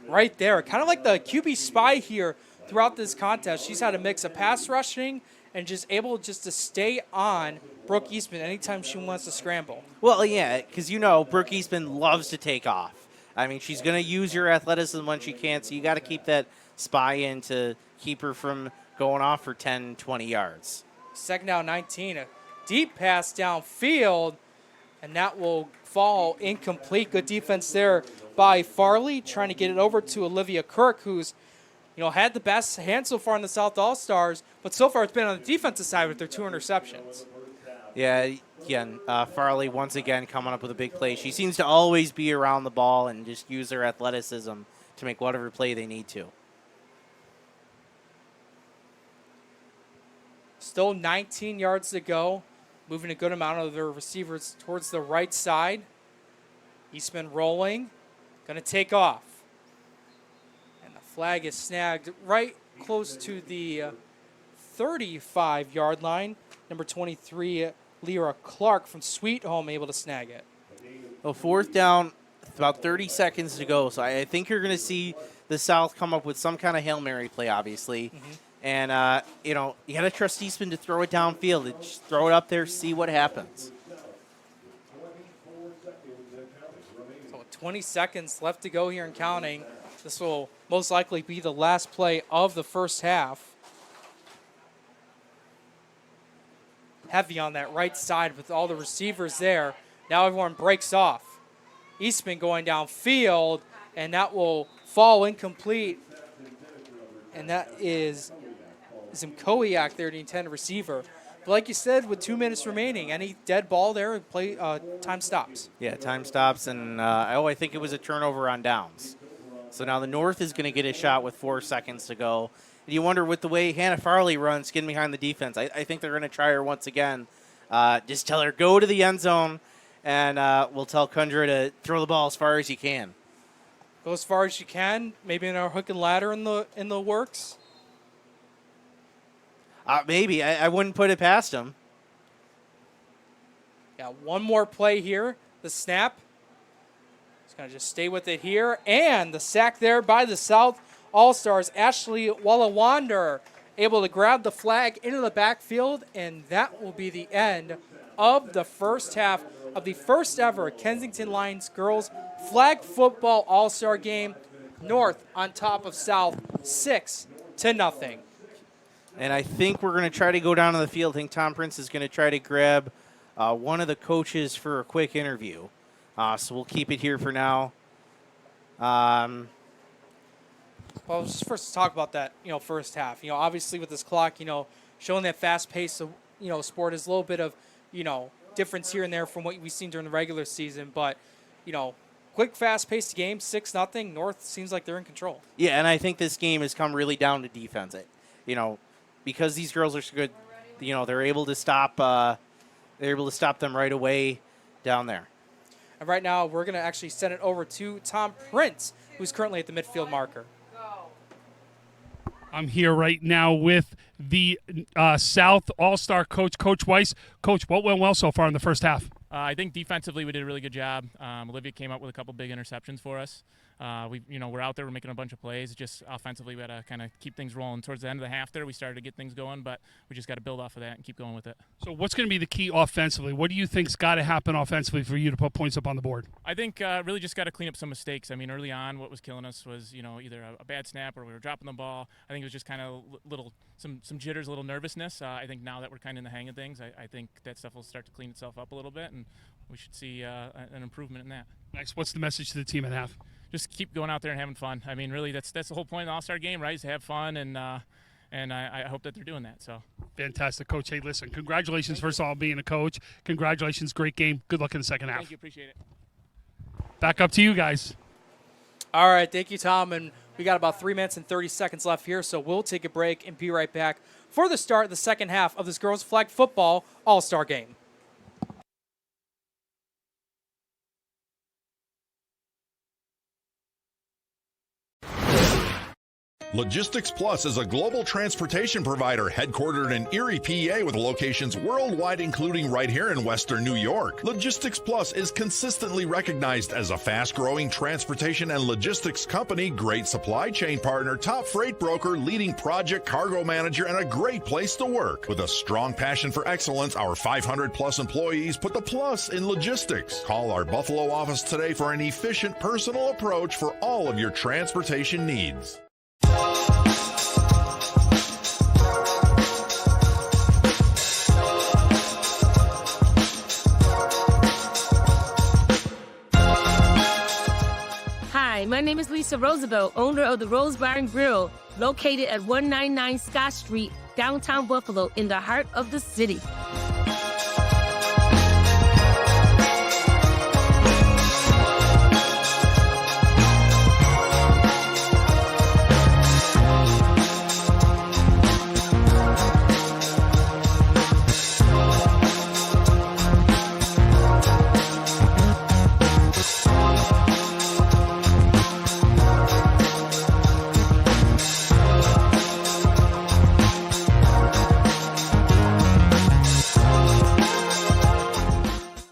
right there. Kind of like the QB spy here throughout this contest. She's had a mix of pass rushing and just able just to stay on Brooke Eastman anytime she wants to scramble. Well, yeah, because Brooke Eastman loves to take off. I mean, she's going to use your athleticism when she can, so you got to keep that spy in to keep her from going off for 10, 20 yards. Second down, 19. A deep pass downfield, and that will fall incomplete. Good defense there by Farley, trying to get it over to Olivia Kirk, who's had the best hand so far in the South All-Stars, but so far it's been on the defensive side with their 2 interceptions. Yeah, again, Farley once again coming up with a big play. She seems to always be around the ball and just use her athleticism to make whatever play they need to. Still 19 yards to go. Moving a good amount of their receivers towards the right side. Eastman rolling. Going to take off. And the flag is snagged right close to the 35-yard line. Number 23, Lyra Clark from Sweet Home, able to snag it. Well, fourth down, about 30 seconds to go. So I think you're going to see the South come up with some kind of Hail Mary play, obviously. Mm-hmm. And, you got to trust Eastman to throw it downfield. Just throw it up there, see what happens. So 20 seconds left to go here and counting. This will most likely be the last play of the first half. Heavy on that right side with all the receivers there. Now everyone breaks off. Eastman going downfield, and that will fall incomplete. And that is Zimkowiak there, the intended receiver. But like you said, with 2 minutes remaining, any dead ball there, play time stops. Yeah, time stops, and I think it was a turnover on downs. So now the North is going to get a shot with 4 seconds to go. And you wonder, with the way Hannah Farley runs, getting behind the defense, I think they're going to try her once again. Just tell her, go to the end zone, and we'll tell Kundra to throw the ball as far as you can. Go as far as you can. Maybe in our hook and ladder in the works. Maybe. I wouldn't put it past them. Yeah, one more play here. The snap. He's going to just stay with it here. And the sack there by the South All-Stars. Ashley Wallawander able to grab the flag into the backfield. And that will be the end of the first half of the first ever Kensington Lions girls flag football all-star game. North on top of South, 6-0. And I think we're going to try to go down to the field. I think Tom Prince is going to try to grab one of the coaches for a quick interview. So we'll keep it here for now. Well, just first talk about that, first half. Obviously with this clock, showing that fast pace of, sport is a little bit of, difference here and there from what we've seen during the regular season. But, quick, fast-paced game, 6-0. North seems like they're in control. Yeah, and I think this game has come really down to defense. Because these girls are so good, they're able to stop. They're able to stop them right away down there. And right now, we're going to actually send it over to Tom Prince, who's currently at the midfield marker. I'm here right now with the South All-Star coach, Coach Weiss. Coach, what went well so far in the first half? I think defensively we did a really good job. Olivia came up with a couple big interceptions for us. We're out there, we're making a bunch of plays. Just offensively, we got to kind of keep things rolling. Towards the end of the half there, we started to get things going, but we just got to build off of that and keep going with it. So what's going to be the key offensively? What do you think's got to happen offensively for you to put points up on the board? I think really just got to clean up some mistakes. I mean, early on, what was killing us was either a bad snap or we were dropping the ball. I think it was just kind of some jitters, a little nervousness. I think now that we're kind of in the hang of things, I think that stuff will start to clean itself up a little bit, and we should see an improvement in that. Next, what's the message to the team at half? Just keep going out there and having fun. I mean, really, that's the whole point of the All-Star game, right? Is to have fun, and I hope that they're doing that. So fantastic, Coach. Hey, listen, congratulations first of all being a coach. Congratulations, great game. Good luck in the second half. Thank you, appreciate it. Back up to you guys. All right, thank you, Tom. And we got about 3 minutes and 30 seconds left here, so we'll take a break and be right back for the start of the second half of this girls flag football All-Star game. Logistics Plus is a global transportation provider headquartered in Erie, PA with locations worldwide, including right here in Western New York. Logistics Plus is consistently recognized as a fast-growing transportation and logistics company, great supply chain partner, top freight broker, leading project cargo manager, and a great place to work. With a strong passion for excellence, our 500-plus employees put the plus in logistics. Call our Buffalo office today for an efficient, personal approach for all of your transportation needs. Hi, my name is Lisa Roosevelt, owner of the Rose Bar and Grill, located at 199 Scott Street, downtown Buffalo, in the heart of the city.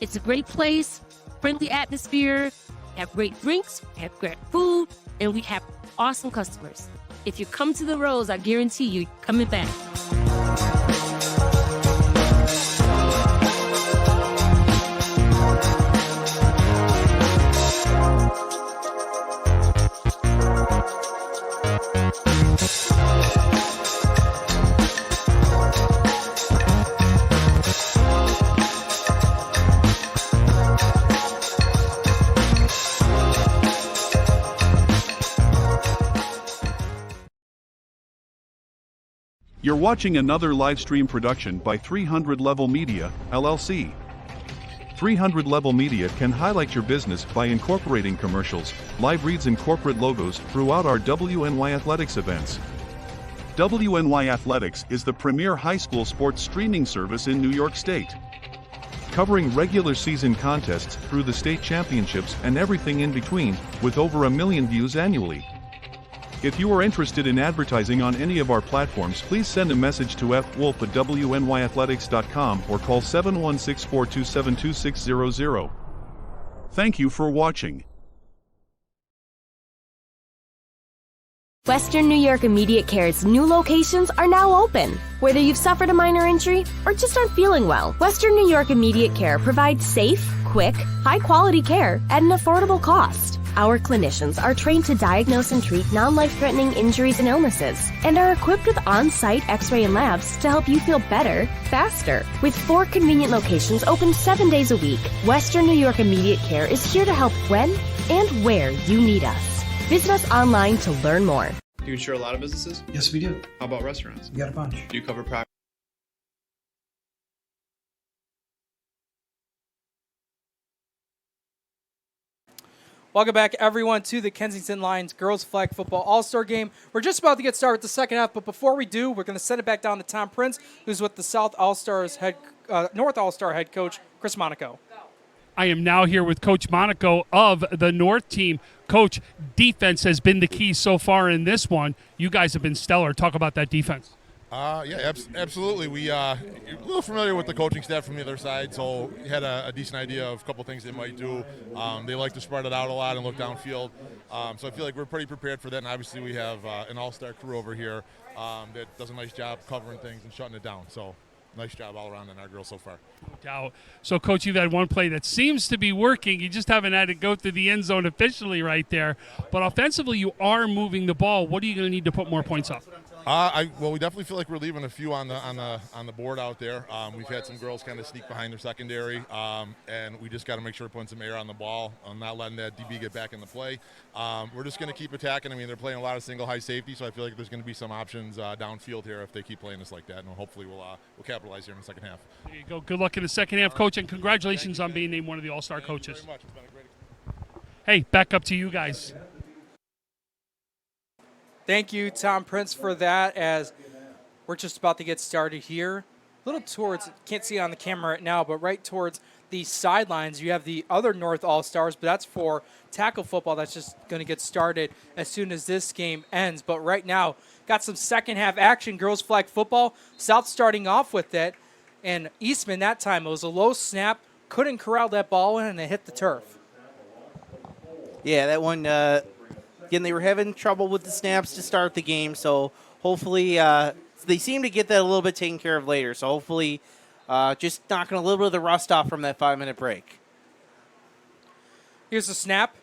It's a great place, friendly atmosphere, have great drinks, have great food, and we have awesome customers. If you come to the Rose, I guarantee you're coming back. You're watching another live stream production by 300 Level Media, LLC. 300 Level Media can highlight your business by incorporating commercials, live reads and corporate logos throughout our WNY Athletics events. WNY Athletics is the premier high school sports streaming service in New York State, covering regular season contests through the state championships and everything in between, with over 1 million views annually. If you are interested in advertising on any of our platforms, please send a message to fwolf@wnyathletics.com or call 716-427-2600. Thank you for watching. Western New York Immediate Care's new locations are now open. Whether you've suffered a minor injury or just aren't feeling well, Western New York Immediate Care provides safe, quick, high-quality care at an affordable cost. Our clinicians are trained to diagnose and treat non-life-threatening injuries and illnesses and are equipped with on-site x-ray and labs to help you feel better, faster. With 4 convenient locations open 7 days a week, Western New York Immediate Care is here to help when and where you need us. Visit us online to learn more. Do you insure a lot of businesses? Yes, we do. How about restaurants? We got a bunch. Do you cover property? Welcome back, everyone, to the Kensington Lions Girls Flag Football All-Star Game. We're just about to get started with the second half, but before we do, we're going to send it back down to Tom Prince, who's with the North All-Star head coach, Chris Monaco. I am now here with Coach Monaco of the North team. Coach, defense has been the key so far in this one. You guys have been stellar. Talk about that defense. Yeah, absolutely. We a little familiar with the coaching staff from the other side, so we had a decent idea of a couple things they might do. They like to spread it out a lot and look downfield, so I feel like we're pretty prepared for that. And obviously, we have an all-star crew over here that does a nice job covering things and shutting it down. So nice job all around on our girls so far. No doubt. So, Coach, you've had one play that seems to be working. You just haven't had to go through the end zone officially right there. But offensively, you are moving the ball. What are you going to need to put more points up? Well, we definitely feel like we're leaving a few on the board out there. We've had some girls kind of sneak behind their secondary, and we just got to make sure we're putting some air on the ball, not letting that DB get back in the play. We're just going to keep attacking. I mean, they're playing a lot of single high safety, so I feel like there's going to be some options downfield here if they keep playing us like that, and hopefully we'll capitalize here in the second half. There you go. Good luck in the second half, Coach, and congratulations on being named one of the All-Star coaches. Thank you very much. It's been a great experience. Hey, back up to you guys. Thank you, Tom Prince, for that, as we're just about to get started here. A little towards, can't see it on the camera right now, but right towards the sidelines, you have the other North All-Stars, but that's for tackle football. That's just going to get started as soon as this game ends. But right now, got some second half action, girls flag football. South starting off with it, and Eastman that time, it was a low snap, couldn't corral that ball in, and it hit the turf. Yeah, that one, again, they were having trouble with the snaps to start the game, so hopefully they seem to get that a little bit taken care of later. So hopefully just knocking a little bit of the rust off from that 5-minute break. Here's the snap.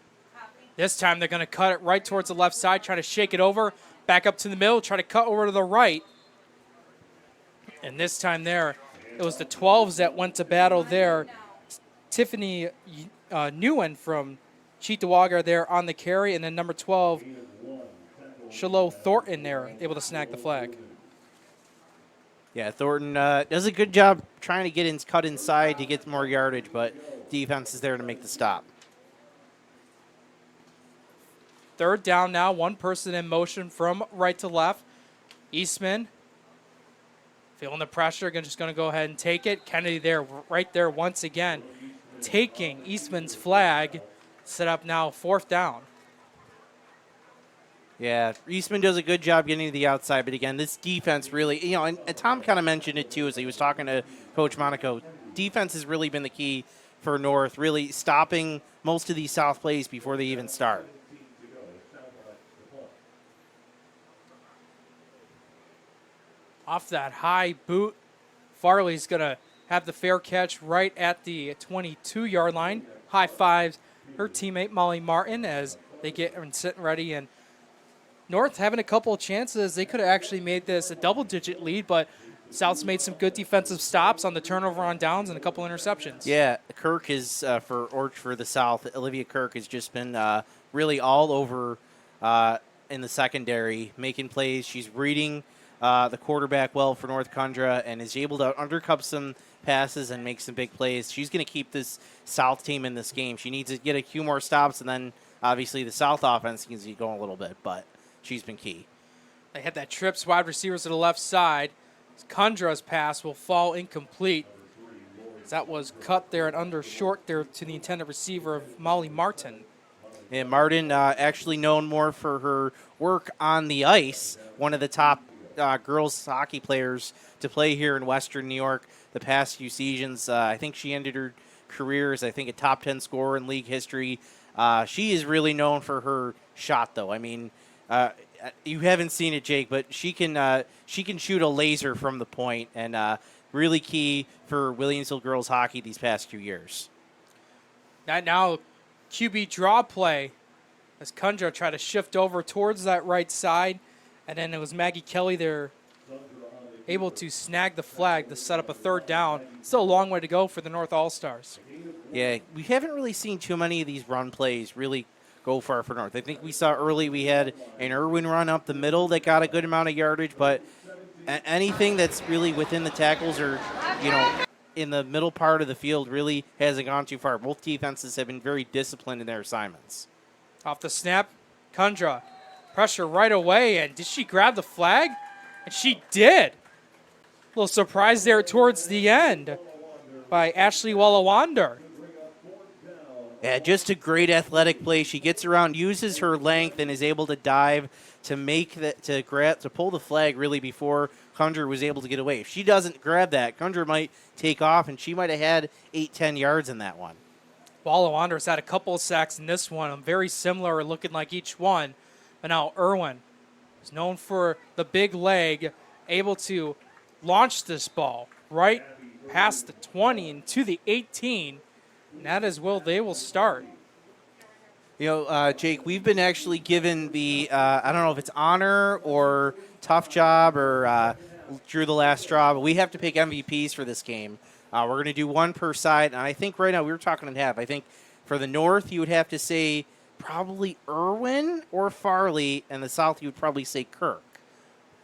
This time they're going to cut it right towards the left side, try to shake it over, back up to the middle, try to cut over to the right. And this time there, it was the 12s that went to battle there. Tiffany Newen from Cheektowaga there on the carry, and then number 12, Shiloh Thornton there, able to snag the flag. Yeah, Thornton does a good job trying to get cut inside to get more yardage, but defense is there to make the stop. Third down now, one person in motion from right to left. Eastman feeling the pressure, just going to go ahead and take it. Kennedy there, right there once again, taking Eastman's flag. Set up now, fourth down. Yeah, Eastman does a good job getting to the outside, but again, this defense really, and Tom kind of mentioned it too as he was talking to Coach Monaco. Defense has really been the key for North, really stopping most of these South plays before they even start. Off that high boot, Farley's going to have the fair catch right at the 22-yard line. High fives her teammate Molly Martin as they get sitting ready, and North having a couple of chances. They could have actually made this a double-digit lead, but South's made some good defensive stops on the turnover on downs and a couple interceptions. Yeah, Kirk is for the South. Olivia Kirk has just been really all over in the secondary, making plays. She's reading the quarterback well for North Condra and is able to undercut some passes and make some big plays. She's going to keep this South team in this game. She needs to get a few more stops, and then obviously the South offense needs to get going a little bit, but she's been key. They had that trips wide receivers to the left side. Condra's pass will fall incomplete. That was cut there and under short there to the intended receiver of Molly Martin. And Martin actually known more for her work on the ice, one of the top girls hockey players to play here in Western New York the past few seasons. I think she ended her career as, a top 10 scorer in league history. She is really known for her shot, though. I mean, you haven't seen it, Jake, but she can shoot a laser from the point, and really key for Williamsville girls hockey these past few years. That now QB draw play as Kundra tried to shift over towards that right side, and then it was Maggie Kelly there able to snag the flag to set up a third down. Still a long way to go for the North All-Stars. Yeah, we haven't really seen too many of these run plays really go far for North. I think we saw early we had an Irwin run up the middle that got a good amount of yardage, but anything that's really within the tackles or, in the middle part of the field really hasn't gone too far. Both defenses have been very disciplined in their assignments. Off the snap, Kundra pressure right away, and did she grab the flag? And she did. A little surprise there towards the end by Ashley Wallawander. Yeah, just a great athletic play. She gets around, uses her length, and is able to dive to make that to pull the flag really before Kundra was able to get away. If she doesn't grab that, Kundra might take off, and she might have had 8-10 yards in that one. Wallow Wanderers had a couple of sacks in this one, very similar, looking like each one. But now Irwin is known for the big leg, able to launch this ball right past the 20 and to the 18. And that is where they will start. You know, Jake, we've been actually given the, I don't know if it's honor or tough job or drew the last straw, but we have to pick MVPs for this game. We're going to do one per side, and I think right now we were talking in half. I think for the North, you would have to say probably Irwin or Farley, and the South, you would probably say Kirk.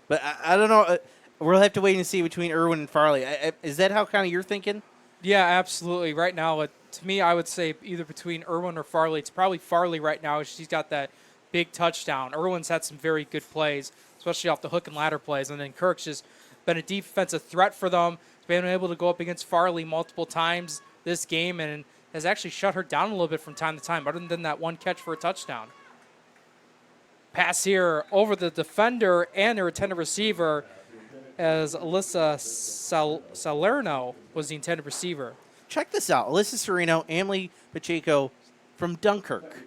But I don't know. We'll have to wait and see between Irwin and Farley. Is that how kind of you're thinking? Yeah, absolutely. Right now, to me, I would say either between Irwin or Farley. It's probably Farley right now. She's got that big touchdown. Irwin's had some very good plays, especially off the hook and ladder plays. And then Kirk's just been a defensive threat for them. He's been able to go up against Farley multiple times this game and has actually shut her down a little bit from time to time, other than that one catch for a touchdown. Pass here over the defender and their intended receiver, as Alyssa Salerno was the intended receiver. Check this out. Alyssa Sereno, Emily Pacheco from Dunkirk.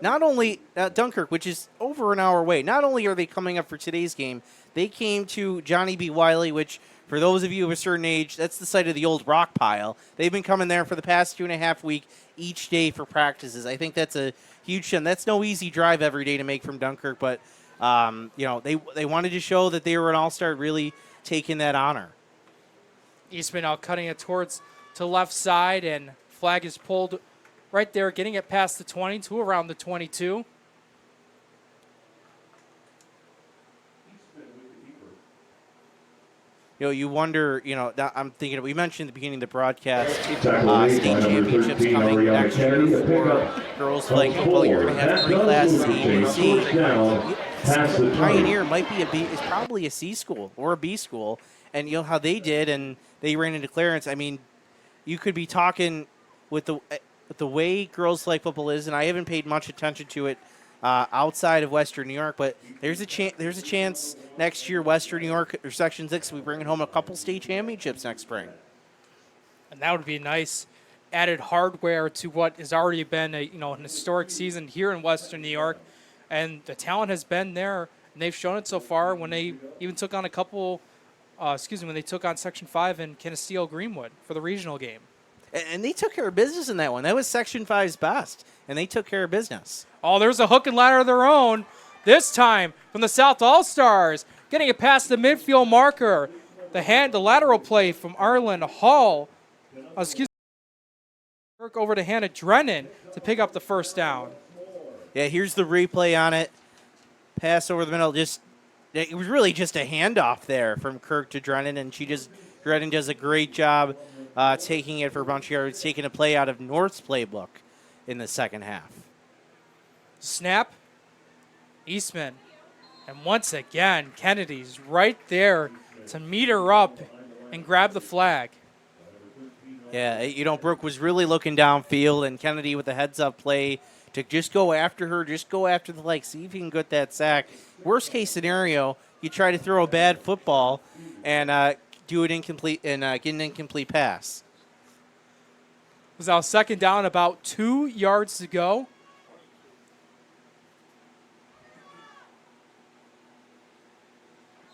Not only Dunkirk, which is over an hour away, not only are they coming up for today's game, they came to Johnny B. Wiley, which for those of you of a certain age, that's the site of the old rock pile. They've been coming there for the past 2.5 weeks each day for practices. I think that's a huge thing. That's no easy drive every day to make from Dunkirk, but they wanted to show that they were an all-star, really taking that honor. Eastman out cutting it towards to left side, and flag is pulled right there, getting it past the 20 to around the 22. You wonder, I'm thinking, we mentioned at the beginning of the broadcast, state championships coming next year for girls flag football. You're going to have 3 classes, A and C. Pioneer might be is probably a C school or a B school, and how they did, and they ran into Clarence. I mean, you could be talking with the way girls flag football is, and I haven't paid much attention to it outside of Western New York, but there's a chance next year Western New York or Section 6 will be bringing home a couple state championships next spring. And that would be nice added hardware to what has already been an historic season here in Western New York. And the talent has been there, and they've shown it so far when they even took on when they took on Section 5 in Canisteo Greenwood for the regional game. And they took care of business in that one. That was Section 5's best, and they took care of business. Oh, there's a hook and ladder of their own. This time from the South All-Stars, getting it past the midfield marker. The lateral play from Arlen Hall. Over to Hannah Drennan to pick up the first down. Yeah, here's the replay on it. Pass over the middle. It was really just a handoff there from Kirk to Drennan, and Drennan does a great job taking it for a bunch of yards, taking a play out of North's playbook in the second half. Snap. Eastman. And once again, Kennedy's right there to meet her up and grab the flag. Yeah, Brooke was really looking downfield, and Kennedy with a heads-up play to just go after her, just go after the leg, see if you can get that sack. Worst case scenario, you try to throw a bad football and do it incomplete and get an incomplete pass. It was now second down, about 2 yards to go.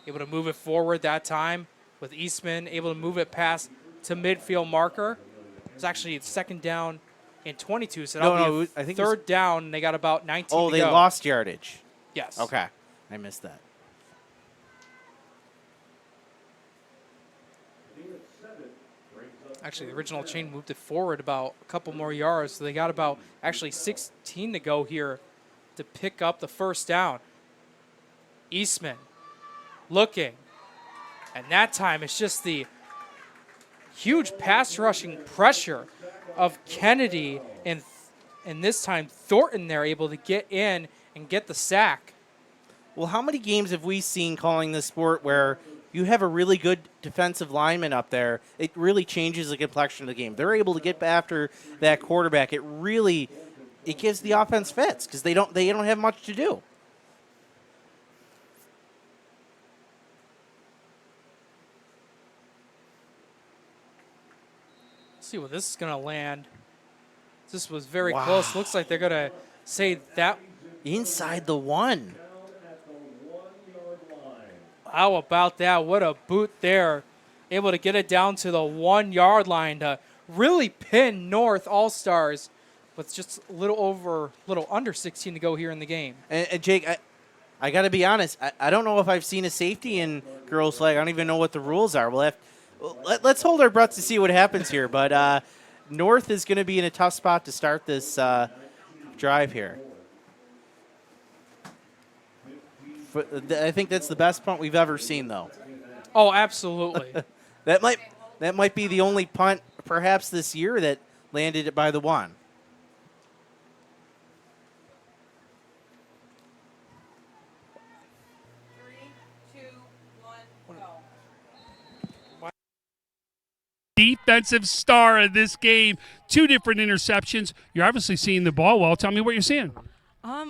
Able to move it forward that time with Eastman, able to move it past to midfield marker. It's actually second down and 22, so that'll be I think third down, and they got about 19 to go. Oh, they lost yardage. Yes. Okay, I missed that. Actually, the original chain moved it forward about a couple more yards, so they got about 16 to go here to pick up the first down. Eastman looking, and that time it's just the huge pass rushing pressure of Kennedy, and this time Thornton there able to get in and get the sack. Well, how many games have we seen calling this sport where you have a really good defensive lineman up there, it really changes the complexion of the game. They're able to get after that quarterback. It gives the offense fits because they don't have much to do. Let's see where this is going to land. This was very Wow. close. Looks like they're going to say that. Inside the 1. How about that? What a boot there. Able to get it down to the 1 yard line to really pin North All-Stars with just a little under 16 to go here in the game. And Jake, I got to be honest. I don't know if I've seen a safety in girls flag. I don't even know what the rules are. Let's hold our breath to see what happens here. But North is going to be in a tough spot to start this drive here. I think that's the best punt we've ever seen, though. Oh, absolutely. That might be the only punt, perhaps this year, that landed it by the 1. Defensive star of this game. 2 different interceptions. You're obviously seeing the ball well. Tell me what you're seeing.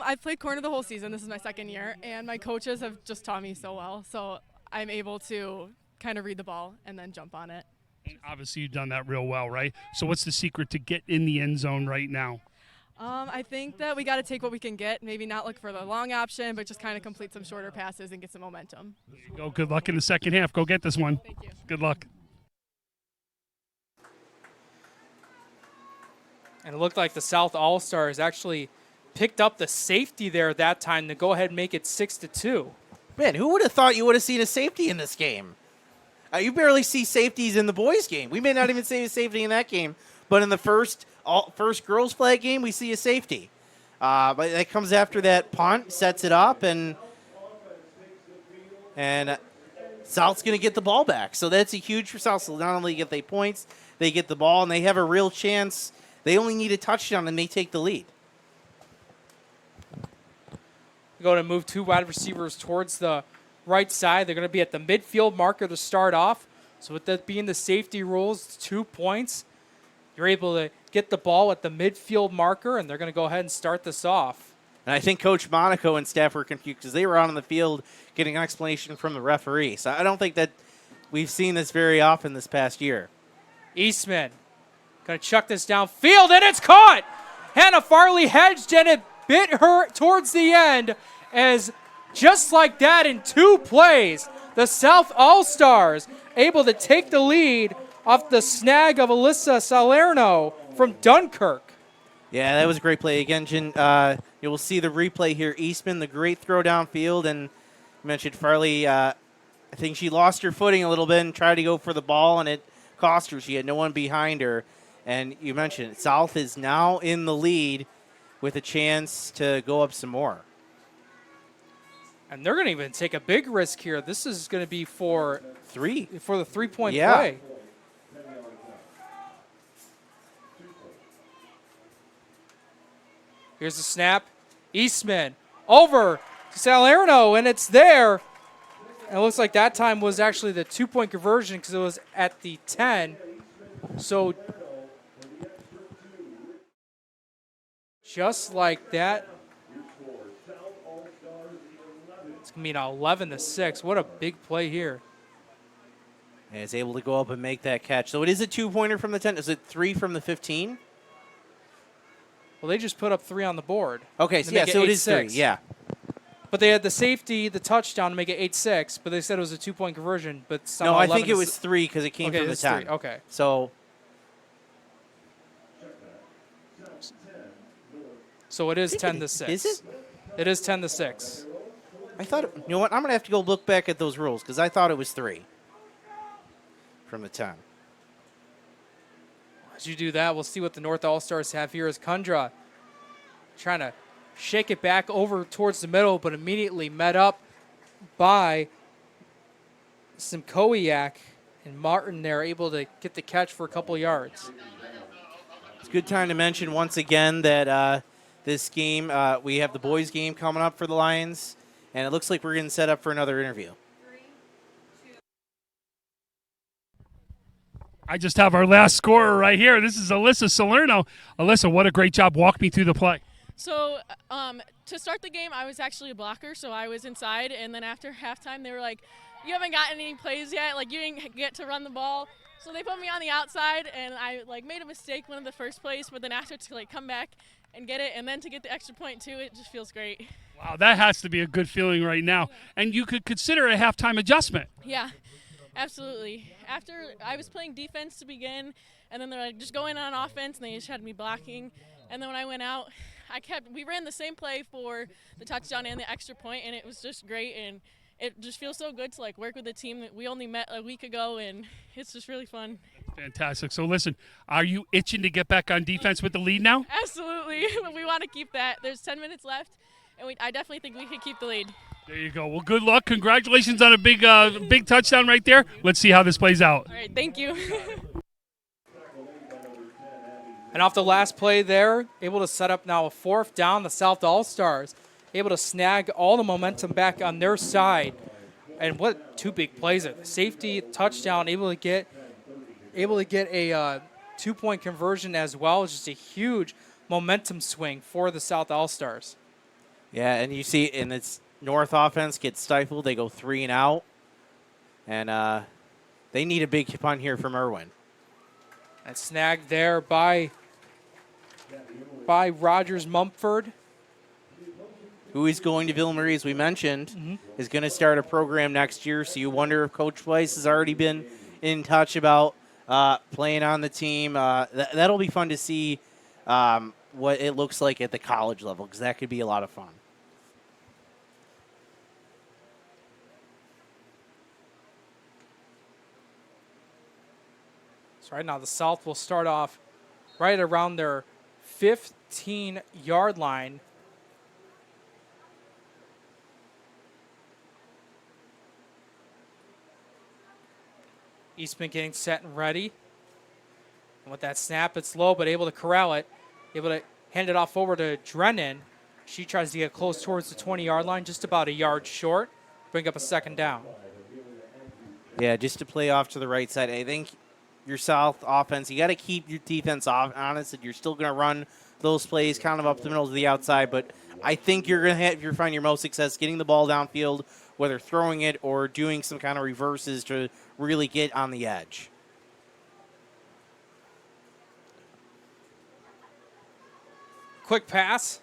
I've played corner the whole season. This is my 2nd year, and my coaches have just taught me so well. So I'm able to kind of read the ball and then jump on it. And obviously, you've done that real well, right? So what's the secret to get in the end zone right now? I think that we got to take what we can get. Maybe not look for the long option, but just kind of complete some shorter passes and get some momentum. There you go. Good luck in the second half. Go get this one. Thank you. Good luck. And it looked like the South All-Stars actually picked up the safety there that time to go ahead and make it 6-2. Man, who would have thought you would have seen a safety in this game? You barely see safeties in the boys' game. We may not even see a safety in that game, but in the first girls' flag game, we see a safety. But that comes after that punt, sets it up, and South's going to get the ball back. So that's a huge for South. So not only get they points, they get the ball, and they have a real chance. They only need a touchdown, and they take the lead. Going to move 2 wide receivers towards the right side. They're going to be at the midfield marker to start off. So with that being the safety rules, 2 points. You're able to get the ball at the midfield marker, and they're going to go ahead and start this off. And I think Coach Monaco and staff were confused because they were out on the field getting an explanation from the referee. So I don't think that we've seen this very often this past year. Eastman going to chuck this downfield, and it's caught! Hannah Farley hedged, and it bit her towards the end as just like that in 2 plays, the South All-Stars able to take the lead off the snag of Alyssa Salerno from Dunkirk. Yeah, that was a great play. Again, Jen, you will see the replay here. Eastman, the great throw downfield, and you mentioned Farley. I think she lost her footing a little bit and tried to go for the ball, and it cost her. She had no one behind her. And you mentioned it. South is now in the lead with a chance to go up some more. And they're going to even take a big risk here. This is going to be for the 3-point Yeah. play. Here's the snap. Eastman over to Salerno, and it's there. And it looks like that time was actually the 2-point conversion because it was at the 10. So just like that, it's going to be now 11-6. What a big play here. And is able to go up and make that catch. So it is a 2-pointer from the 10. Is it 3 from the 15? Well, they just put up 3 on the board. Okay, so, yeah, so it is 3, yeah. But they had the safety, the touchdown to make it 8-6, but they said it was a 2-point conversion. But No, I think it was 3 because it came okay, from the 10. 3. Okay. So it is 10-6. Is it? It is 10-6. I thought, you know what, I'm going to have to go look back at those rules because I thought it was 3 from the 10. As you do that, we'll see what the North All-Stars have here as Kundra trying to shake it back over towards the middle, but immediately met up by Simkowiak, and Martin there able to get the catch for a couple yards. It's a good time to mention once again that this game, we have the boys game coming up for the Lions, and it looks like we're getting set up for another interview. I just have our last scorer right here. This is Alyssa Salerno. Alyssa, what a great job. Walk me through the play. So to start the game, I was actually a blocker, so I was inside. And then after halftime, they were like, you haven't gotten any plays yet. Like, you didn't get to run the ball. So they put me on the outside, and I, like, made a mistake one of the first plays. But then after to, like, come back and get it, and then to get the extra point, too, it just feels great. Wow, that has to be a good feeling right now. And you could consider a halftime adjustment. Yeah, absolutely. After I was playing defense to begin, and then they're like, just go in on offense, and they just had me blocking. And then when I went out, we ran the same play for the touchdown and the extra point, and it was just great. And it just feels so good to, like, work with a team that we only met a week ago, and it's just really fun. Fantastic. So, listen, are you itching to get back on defense with the lead now? Absolutely. We want to keep that. There's 10 minutes left, and I definitely think we can keep the lead. There you go. Well, good luck. Congratulations on a big touchdown right there. Let's see how this plays out. All right, thank you. And off the last play there, able to set up now a 4th down, the South All-Stars, able to snag all the momentum back on their side. And what 2 big plays there. The safety, touchdown, able to get a 2-point conversion as well. It's just a huge momentum swing for the South All-Stars. Yeah, and you see, and it's North offense gets stifled. They go 3 and out. And they need a big punt here from Irwin. And snagged there by Rogers Mumford, who is going to Ville Marie, as we mentioned, is going to start a program next year. So you wonder if Coach Weiss has already been in touch about playing on the team. That'll be fun to see what it looks like at the college level, because that could be a lot of fun. So right now the South will start off right around their 15-yard line. Eastman getting set and ready. And with that snap, it's low, but able to corral it. Able to hand it off over to Drennan. She tries to get close towards the 20-yard line, just about a yard short. Bring up a 2nd down. Yeah, just to play off to the right side. I think your South offense, you got to keep your defense honest, and you're still going to run those plays kind of up the middle to the outside. But I think you're going to have, you're finding your most success getting the ball downfield, whether throwing it or doing some kind of reverses to really get on the edge. Quick pass.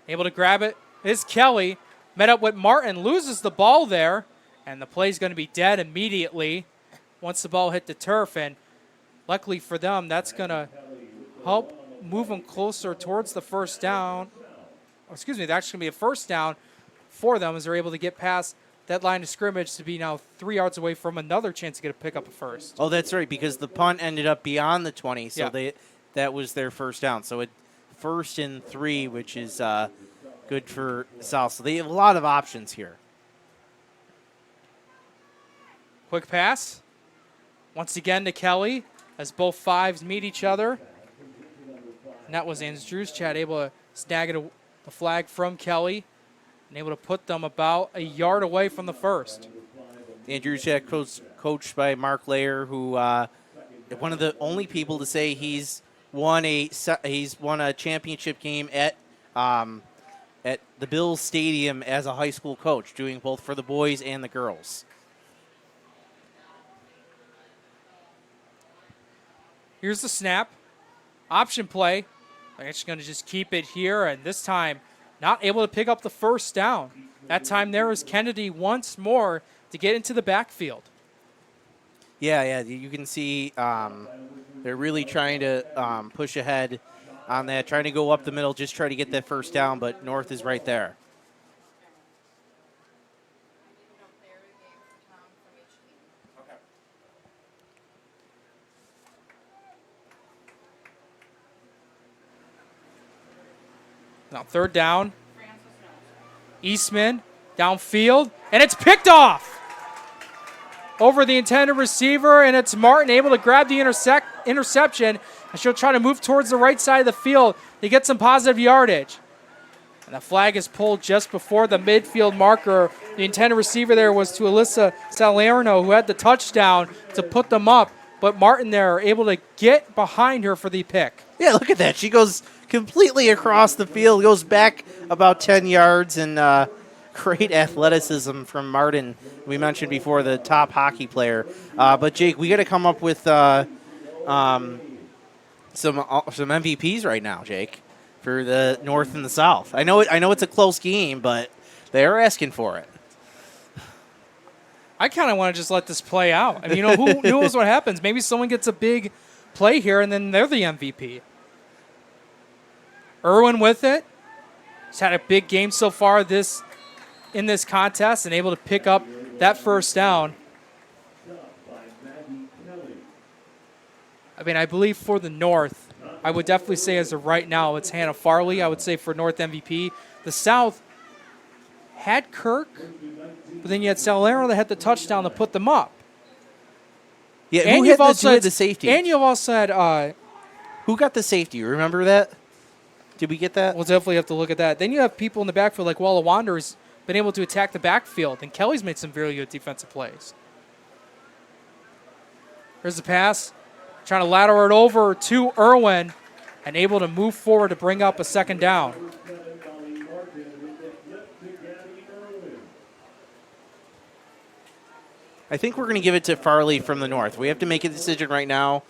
Able to grab it is Kelly. Met up with Martin, loses the ball there, and the play's going to be dead immediately once the ball hit the turf. And luckily for them, that's going to help move them closer towards the 1st down. Excuse me, that's going to be a 1st down for them as they're able to get past that line of scrimmage to be now 3 yards away from another chance to get a pick up a 1st. Oh, that's right, because the punt ended up beyond the 20, so that was their 1st down. So 1st and 3, which is good for South. So they have a lot of options here. Quick pass. Once again to Kelly as both 5s meet each other. And that was Andrews Chad able to snag it a flag from Kelly and able to put them about a yard away from the 1st. Andrews Chad coached by Mark Layer, who one of the only people to say he's won a championship game at the Bills Stadium as a high school coach, doing both for the boys and the girls. Here's the snap. Option play. They're actually going to just keep it here, and this time not able to pick up the 1st down. That time there is Kennedy once more to get into the backfield. Yeah, you can see they're really trying to push ahead on that, trying to go up the middle, just try to get that 1st down, but North is right there. Now 3rd down. Eastman downfield, and it's picked off over the intended receiver, and it's Martin able to grab the interception, and she'll try to move towards the right side of the field to get some positive yardage. And the flag is pulled just before the midfield marker. The intended receiver there was to Alyssa Salerno, who had the touchdown to put them up but Martin there are able to get behind her for the pick. Yeah, look at that. She goes completely across the field, goes back about 10 yards, and great athleticism from Martin. We mentioned before the top hockey player. But, Jake, we got to come up with some MVPs right now, Jake, for the North and the South. I know it's a close game, but they are asking for it. I kind of want to just let this play out. I mean, who knows what happens? Maybe someone gets a big play here, and then they're the MVP. Irwin with it. He's had a big game so far in this contest and able to pick up that first down. I mean, I believe for the North, I would definitely say as of right now, it's Hannah Farley. I would say for North MVP. The South had Kirk, but then you had Salero that had the touchdown to put them up. Yeah, and who you've hit also the safety? And you've also had who got the safety? You remember that? Did we get that? We'll definitely have to look at that. Then you have people in the backfield like Walla Wanderers been able to attack the backfield, and Kelly's made some very good defensive plays. Here's the pass. Trying to lateral it over to Irwin and able to move forward to bring up a second down. I think we're going to give it to Farley from the North. We have to make a decision right now.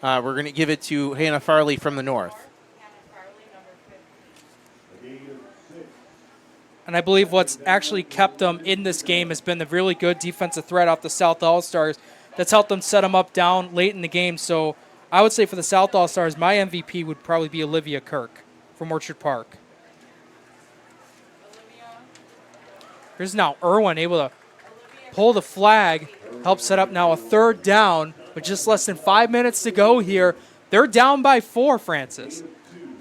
We're going to give it to Hannah Farley from the North. And I believe what's actually kept them in this game has been the really good defensive threat off the South All-Stars that's helped them set them up down late in the game. So I would say for the South All-Stars, my MVP would probably be Olivia Kirk from Orchard Park. Here's now Irwin able to pull the flag, help set up now a third down with just less than 5 minutes to go here. They're down by 4, Francis.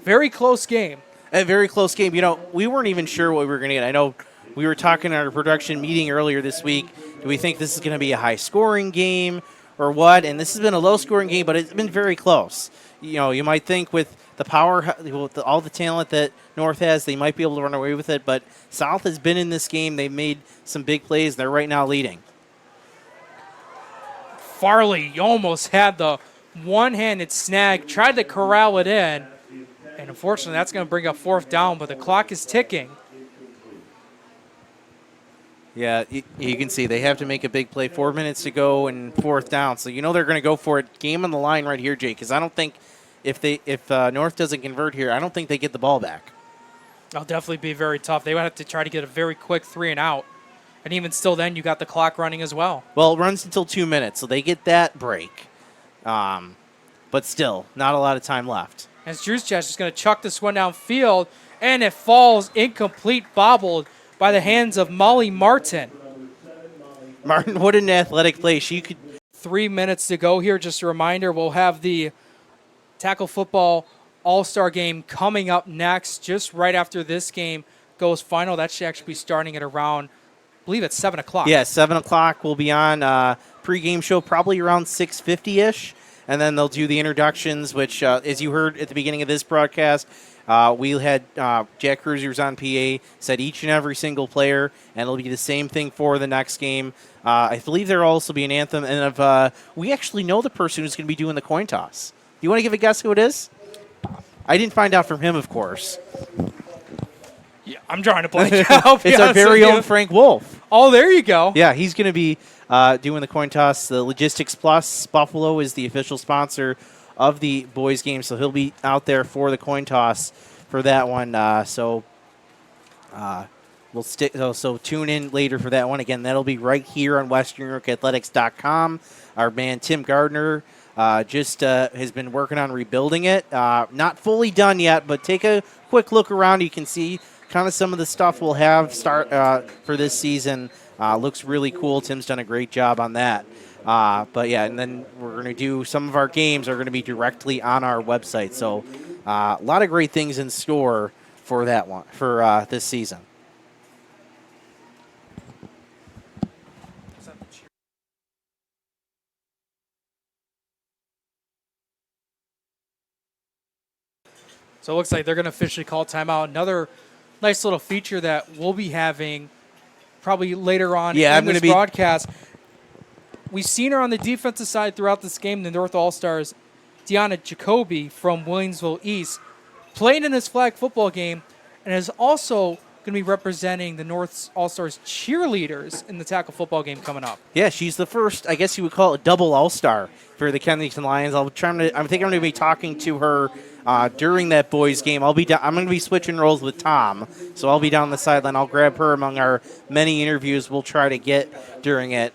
Very close game. A very close game. You know, we weren't even sure what we were going to get. I know we were talking at our production meeting earlier this week. Do we think this is going to be a high-scoring game or what? And this has been a low-scoring game, but it's been very close. You know, you might think with the power, with all the talent that North has, they might be able to run away with it. But South has been in this game. They've made some big plays. They're right now leading. Farley almost had the one-handed snag, tried to corral it in. And unfortunately, that's going to bring up fourth down, but the clock is ticking. Yeah, you can see they have to make a big play. 4 minutes to go and fourth down. So you know they're going to go for it. Game on the line right here, Jake, because I don't think if North doesn't convert here, I don't think they get the ball back. That'll definitely be very tough. They would have to try to get a very quick 3 and out. And even still then, you got the clock running as well. Well, it runs until 2 minutes, so they get that break. But still, not a lot of time left. As Drew's is going to chuck this one downfield, and it falls incomplete, bobbled by the hands of Molly Martin. Martin, what an athletic play. She could. 3 minutes to go here. Just a reminder, we'll have the tackle football all-star game coming up next, just right after this game goes final. That should actually be starting at around, I believe it's 7 o'clock. Yeah, 7 o'clock will be on pregame show, probably around 6:50-ish. And then they'll do the introductions, which, as you heard at the beginning of this broadcast, we had Jack Cruisers on PA, said each and every single player, and it'll be the same thing for the next game. I believe there will also be an anthem, and we actually know the person who's going to be doing the coin toss. Do you want to give a guess who it is? I didn't find out from him, of course. Yeah, I'm trying to blank out. It's our very own Frank Wolf. Oh, there you go. Yeah, he's going to be doing the coin toss. The Logistics Plus Buffalo is the official sponsor of the boys game, so he'll be out there for the coin toss for that one. We'll stick. So tune in later for that one. Again, that'll be right here on WesternNewYorkAthletics.com. Our man Tim Gardner just has been working on rebuilding it. Not fully done yet, but take a quick look around. You can see kind of some of the stuff we'll have start for this season. Looks really cool. Tim's done a great job on that. But yeah, and then we're going to do some of our games are going to be directly on our website. So a lot of great things in store for that one for this season. So it looks like they're going to officially call timeout. Another nice little feature that we'll be having probably later on in this broadcast. we've seen her on the defensive side throughout this game. The North All-Stars, Deanna Jacoby from Williamsville East, played in this flag football game and is also going to be representing the North All-Stars cheerleaders in the tackle football game coming up. Yeah, she's the first, I guess you would call it, double All-Star for the Kennington Lions. I think I'm going to be talking to her during that boys game. I'm going to be switching roles with Tom, so I'll be down the sideline. I'll grab her among our many interviews we'll try to get during it.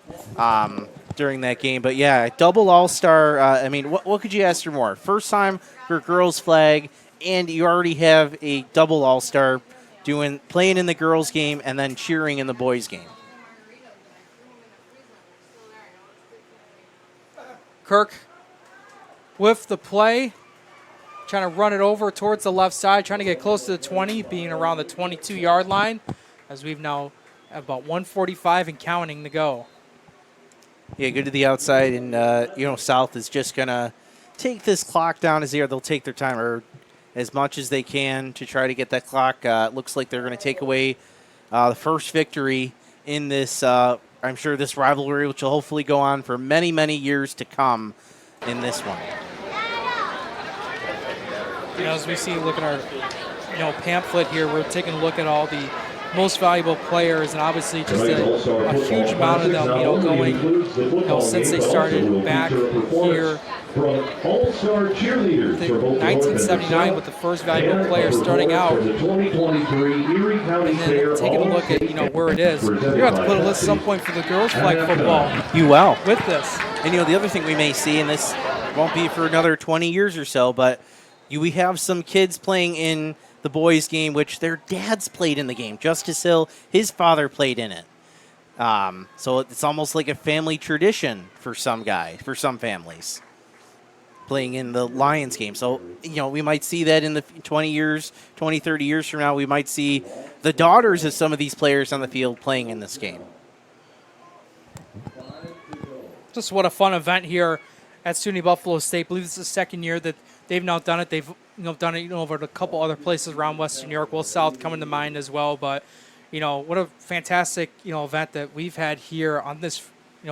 During that game. But yeah, double All-Star. I mean, what could you ask for more? First time for girls flag, and you already have a double All-Star playing in the girls game and then cheering in the boys game. Kirk with the play, trying to run it over towards the left side, trying to get close to the 20, being around the 22-yard line, as we've now have about 1:45 and counting to go. Yeah, good to the outside, and South is just gonna take this clock down as they'll take their time or as much as they can to try to get that clock. It looks like they're going to take away the first victory in this. I'm sure this rivalry, which will hopefully go on for many, many years to come, in this one. As we see, look at our pamphlet here. We're taking a look at all the most valuable players, and obviously just a huge amount of them, going, since they started back here. All-Star cheerleaders for both 1979 with the first valuable player starting out, the 2023 Erie County and then taking a look at where it is. You're going to have to put a list at some point for the girls' flag football. You will. With this. And the other thing we may see, and this won't be for another 20 years or so, but we have some kids playing in the boys' game, which their dads played in the game. Justice Hill, his father played in it. So it's almost like a family tradition for some families, playing in the Lions game. So, we might see that in the 20, 30 years from now. We might see the daughters of some of these players on the field playing in this game. Just what a fun event here at SUNY Buffalo State. I believe this is the second year that they've now done it. They've done it over at a couple other places around Western New York. Well, South coming to mind as well. But, what a fantastic, event that we've had here on this,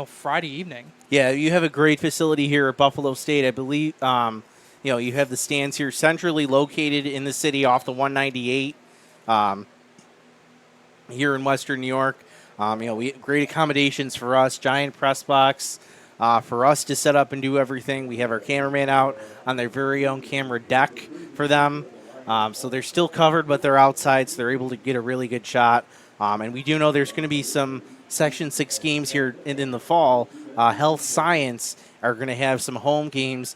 Friday evening. Yeah, you have a great facility here at Buffalo State. I believe, you have the stands here centrally located in the city off the 198 here in Western New York. We great accommodations for us, giant press box for us to set up and do everything. We have our cameraman out on their very own camera deck for them. So they're still covered, but they're outside, so they're able to get a really good shot. And we do know there's going to be some Section 6 games here in the fall. Health Science are going to have some home games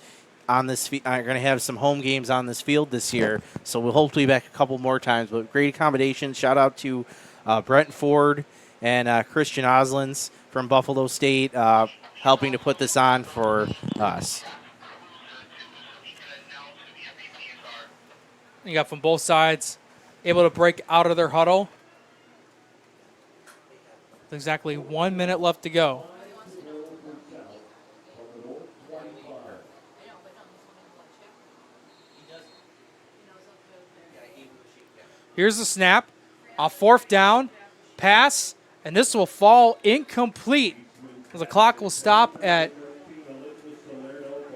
on this. Are going to have some home games on this field this year. So we'll hope to be back a couple more times. But great accommodations. Shout out to Brent Ford and Christian Oslins from Buffalo State, helping to put this on for us. You got from both sides, able to break out of their huddle. Exactly 1 minute left to go. Here's the snap. A fourth down, pass, and this will fall incomplete. The clock will stop at,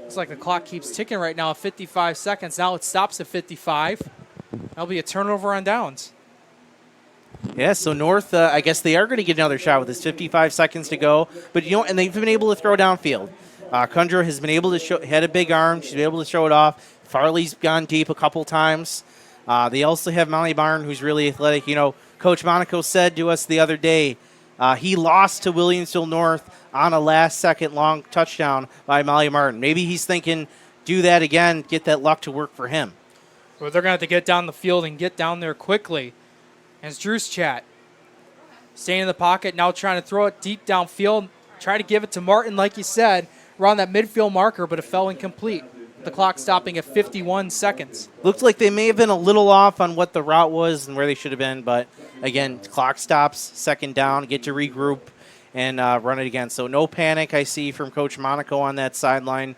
looks like the clock keeps ticking right now at 55 seconds. Now it stops at 55. That'll be a turnover on downs. Yeah, so North, I guess they are going to get another shot with this 55 seconds to go. But, and they've been able to throw downfield. Kundra has been able to had a big arm. She's been able to show it off. Farley's gone deep a couple times. They also have Molly Barn, who's really athletic. Coach Monaco said to us the other day, he lost to Williamsville North on a last-second long touchdown by Molly Martin. Maybe he's thinking, do that again, get that luck to work for him. Well, they're going to have to get down the field and get down there quickly. And it's Drew's chat. Staying in the pocket, now trying to throw it deep downfield. Try to give it to Martin, like you said, around that midfield marker, but it fell incomplete. The clock stopping at 51 seconds. Looked like they may have been a little off on what the route was and where they should have been, but again, clock stops, second down, get to regroup and run it again. So no panic, I see, from Coach Monaco on that sideline.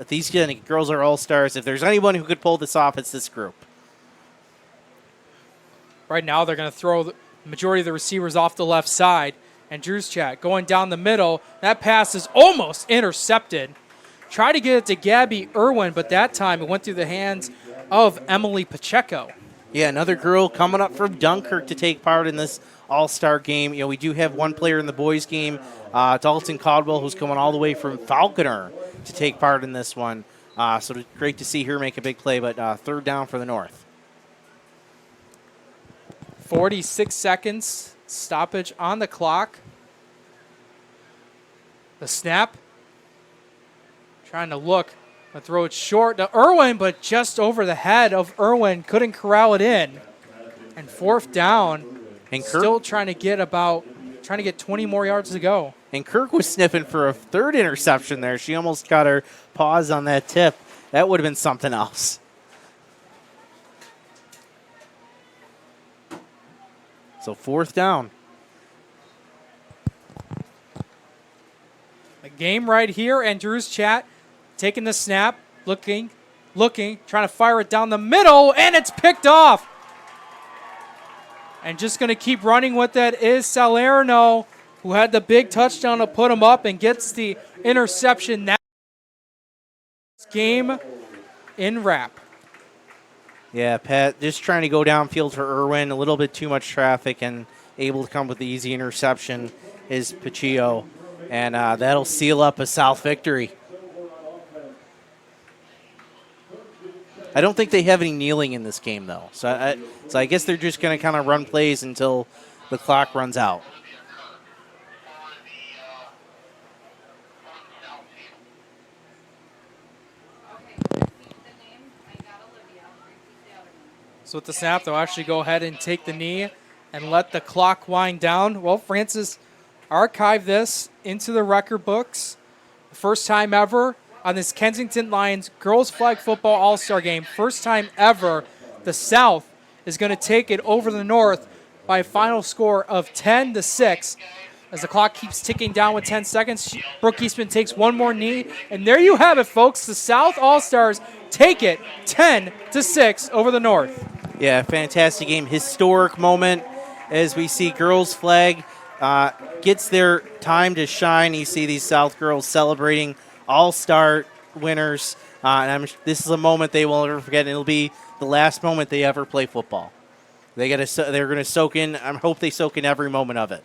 These girls are all-stars. If there's anyone who could pull this off, it's this group. Right now, they're going to throw the majority of the receivers off the left side. And Drew's chat going down the middle. That pass is almost intercepted. Tried to get it to Gabby Irwin, but that time it went through the hands of Emily Pacheco. Yeah, another girl coming up from Dunkirk to take part in this all-star game. You know, we do have one player in the boys game, Dalton Caldwell, who's coming all the way from Falconer to take part in this one. So it's great to see her make a big play, but third down for the North. 46 seconds, stoppage on the clock. The snap. Trying to look. Throw it short to Irwin, but just over the head of Irwin. Couldn't corral it in. And fourth down. And still trying to get 20 more yards to go. And Kirk was sniffing for a third interception there. She almost got her paws on that tip. That would have been something else. So fourth down. A game right here, and Drew's chat taking the snap, looking, trying to fire it down the middle, and it's picked off. And just going to keep running with that is Salerno, who had the big touchdown to put him up and gets the interception. That game in wrap. Yeah, Pat just trying to go downfield for Irwin. A little bit too much traffic and able to come with the easy interception is Pacheco. And that'll seal up a South victory. I don't think they have any kneeling in this game, though. So I guess they're just going to kind of run plays until the clock runs out. So with the snap, they'll actually go ahead and take the knee and let the clock wind down. Well, Francis archived this into the record books. First time ever on this Kensington Lions girls flag football all-star game. First time ever the South is going to take it over the North by a final score of 10-6. As the clock keeps ticking down with 10 seconds, Brooke Eastman takes one more knee. And there you have it, folks. The South All-Stars take it 10-6 over the North. Yeah, fantastic game. Historic moment as we see girls flag gets their time to shine. You see these South girls celebrating All-Star winners. And this is a moment they will never forget, and it'll be the last moment they ever play football. They're going to soak in. I hope they soak in every moment of it.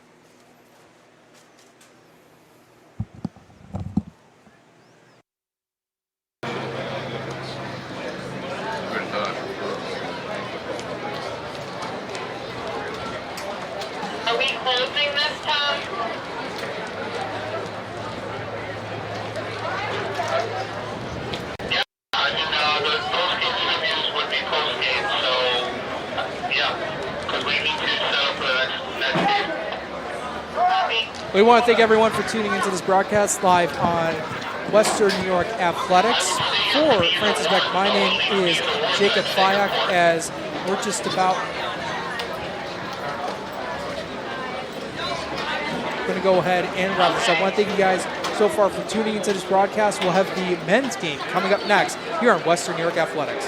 Are we closing this, Tom? Yeah, and the post-game interviews would be post-game, so yeah, because we need to set up for the next game. We want to thank everyone for tuning into this broadcast live on Western New York Athletics. For Francis Beck, my name is Jacob Fyack, as we're just about going to go ahead and wrap this up. I want to thank you guys so far for tuning into this broadcast. We'll have the men's game coming up next here on Western New York Athletics.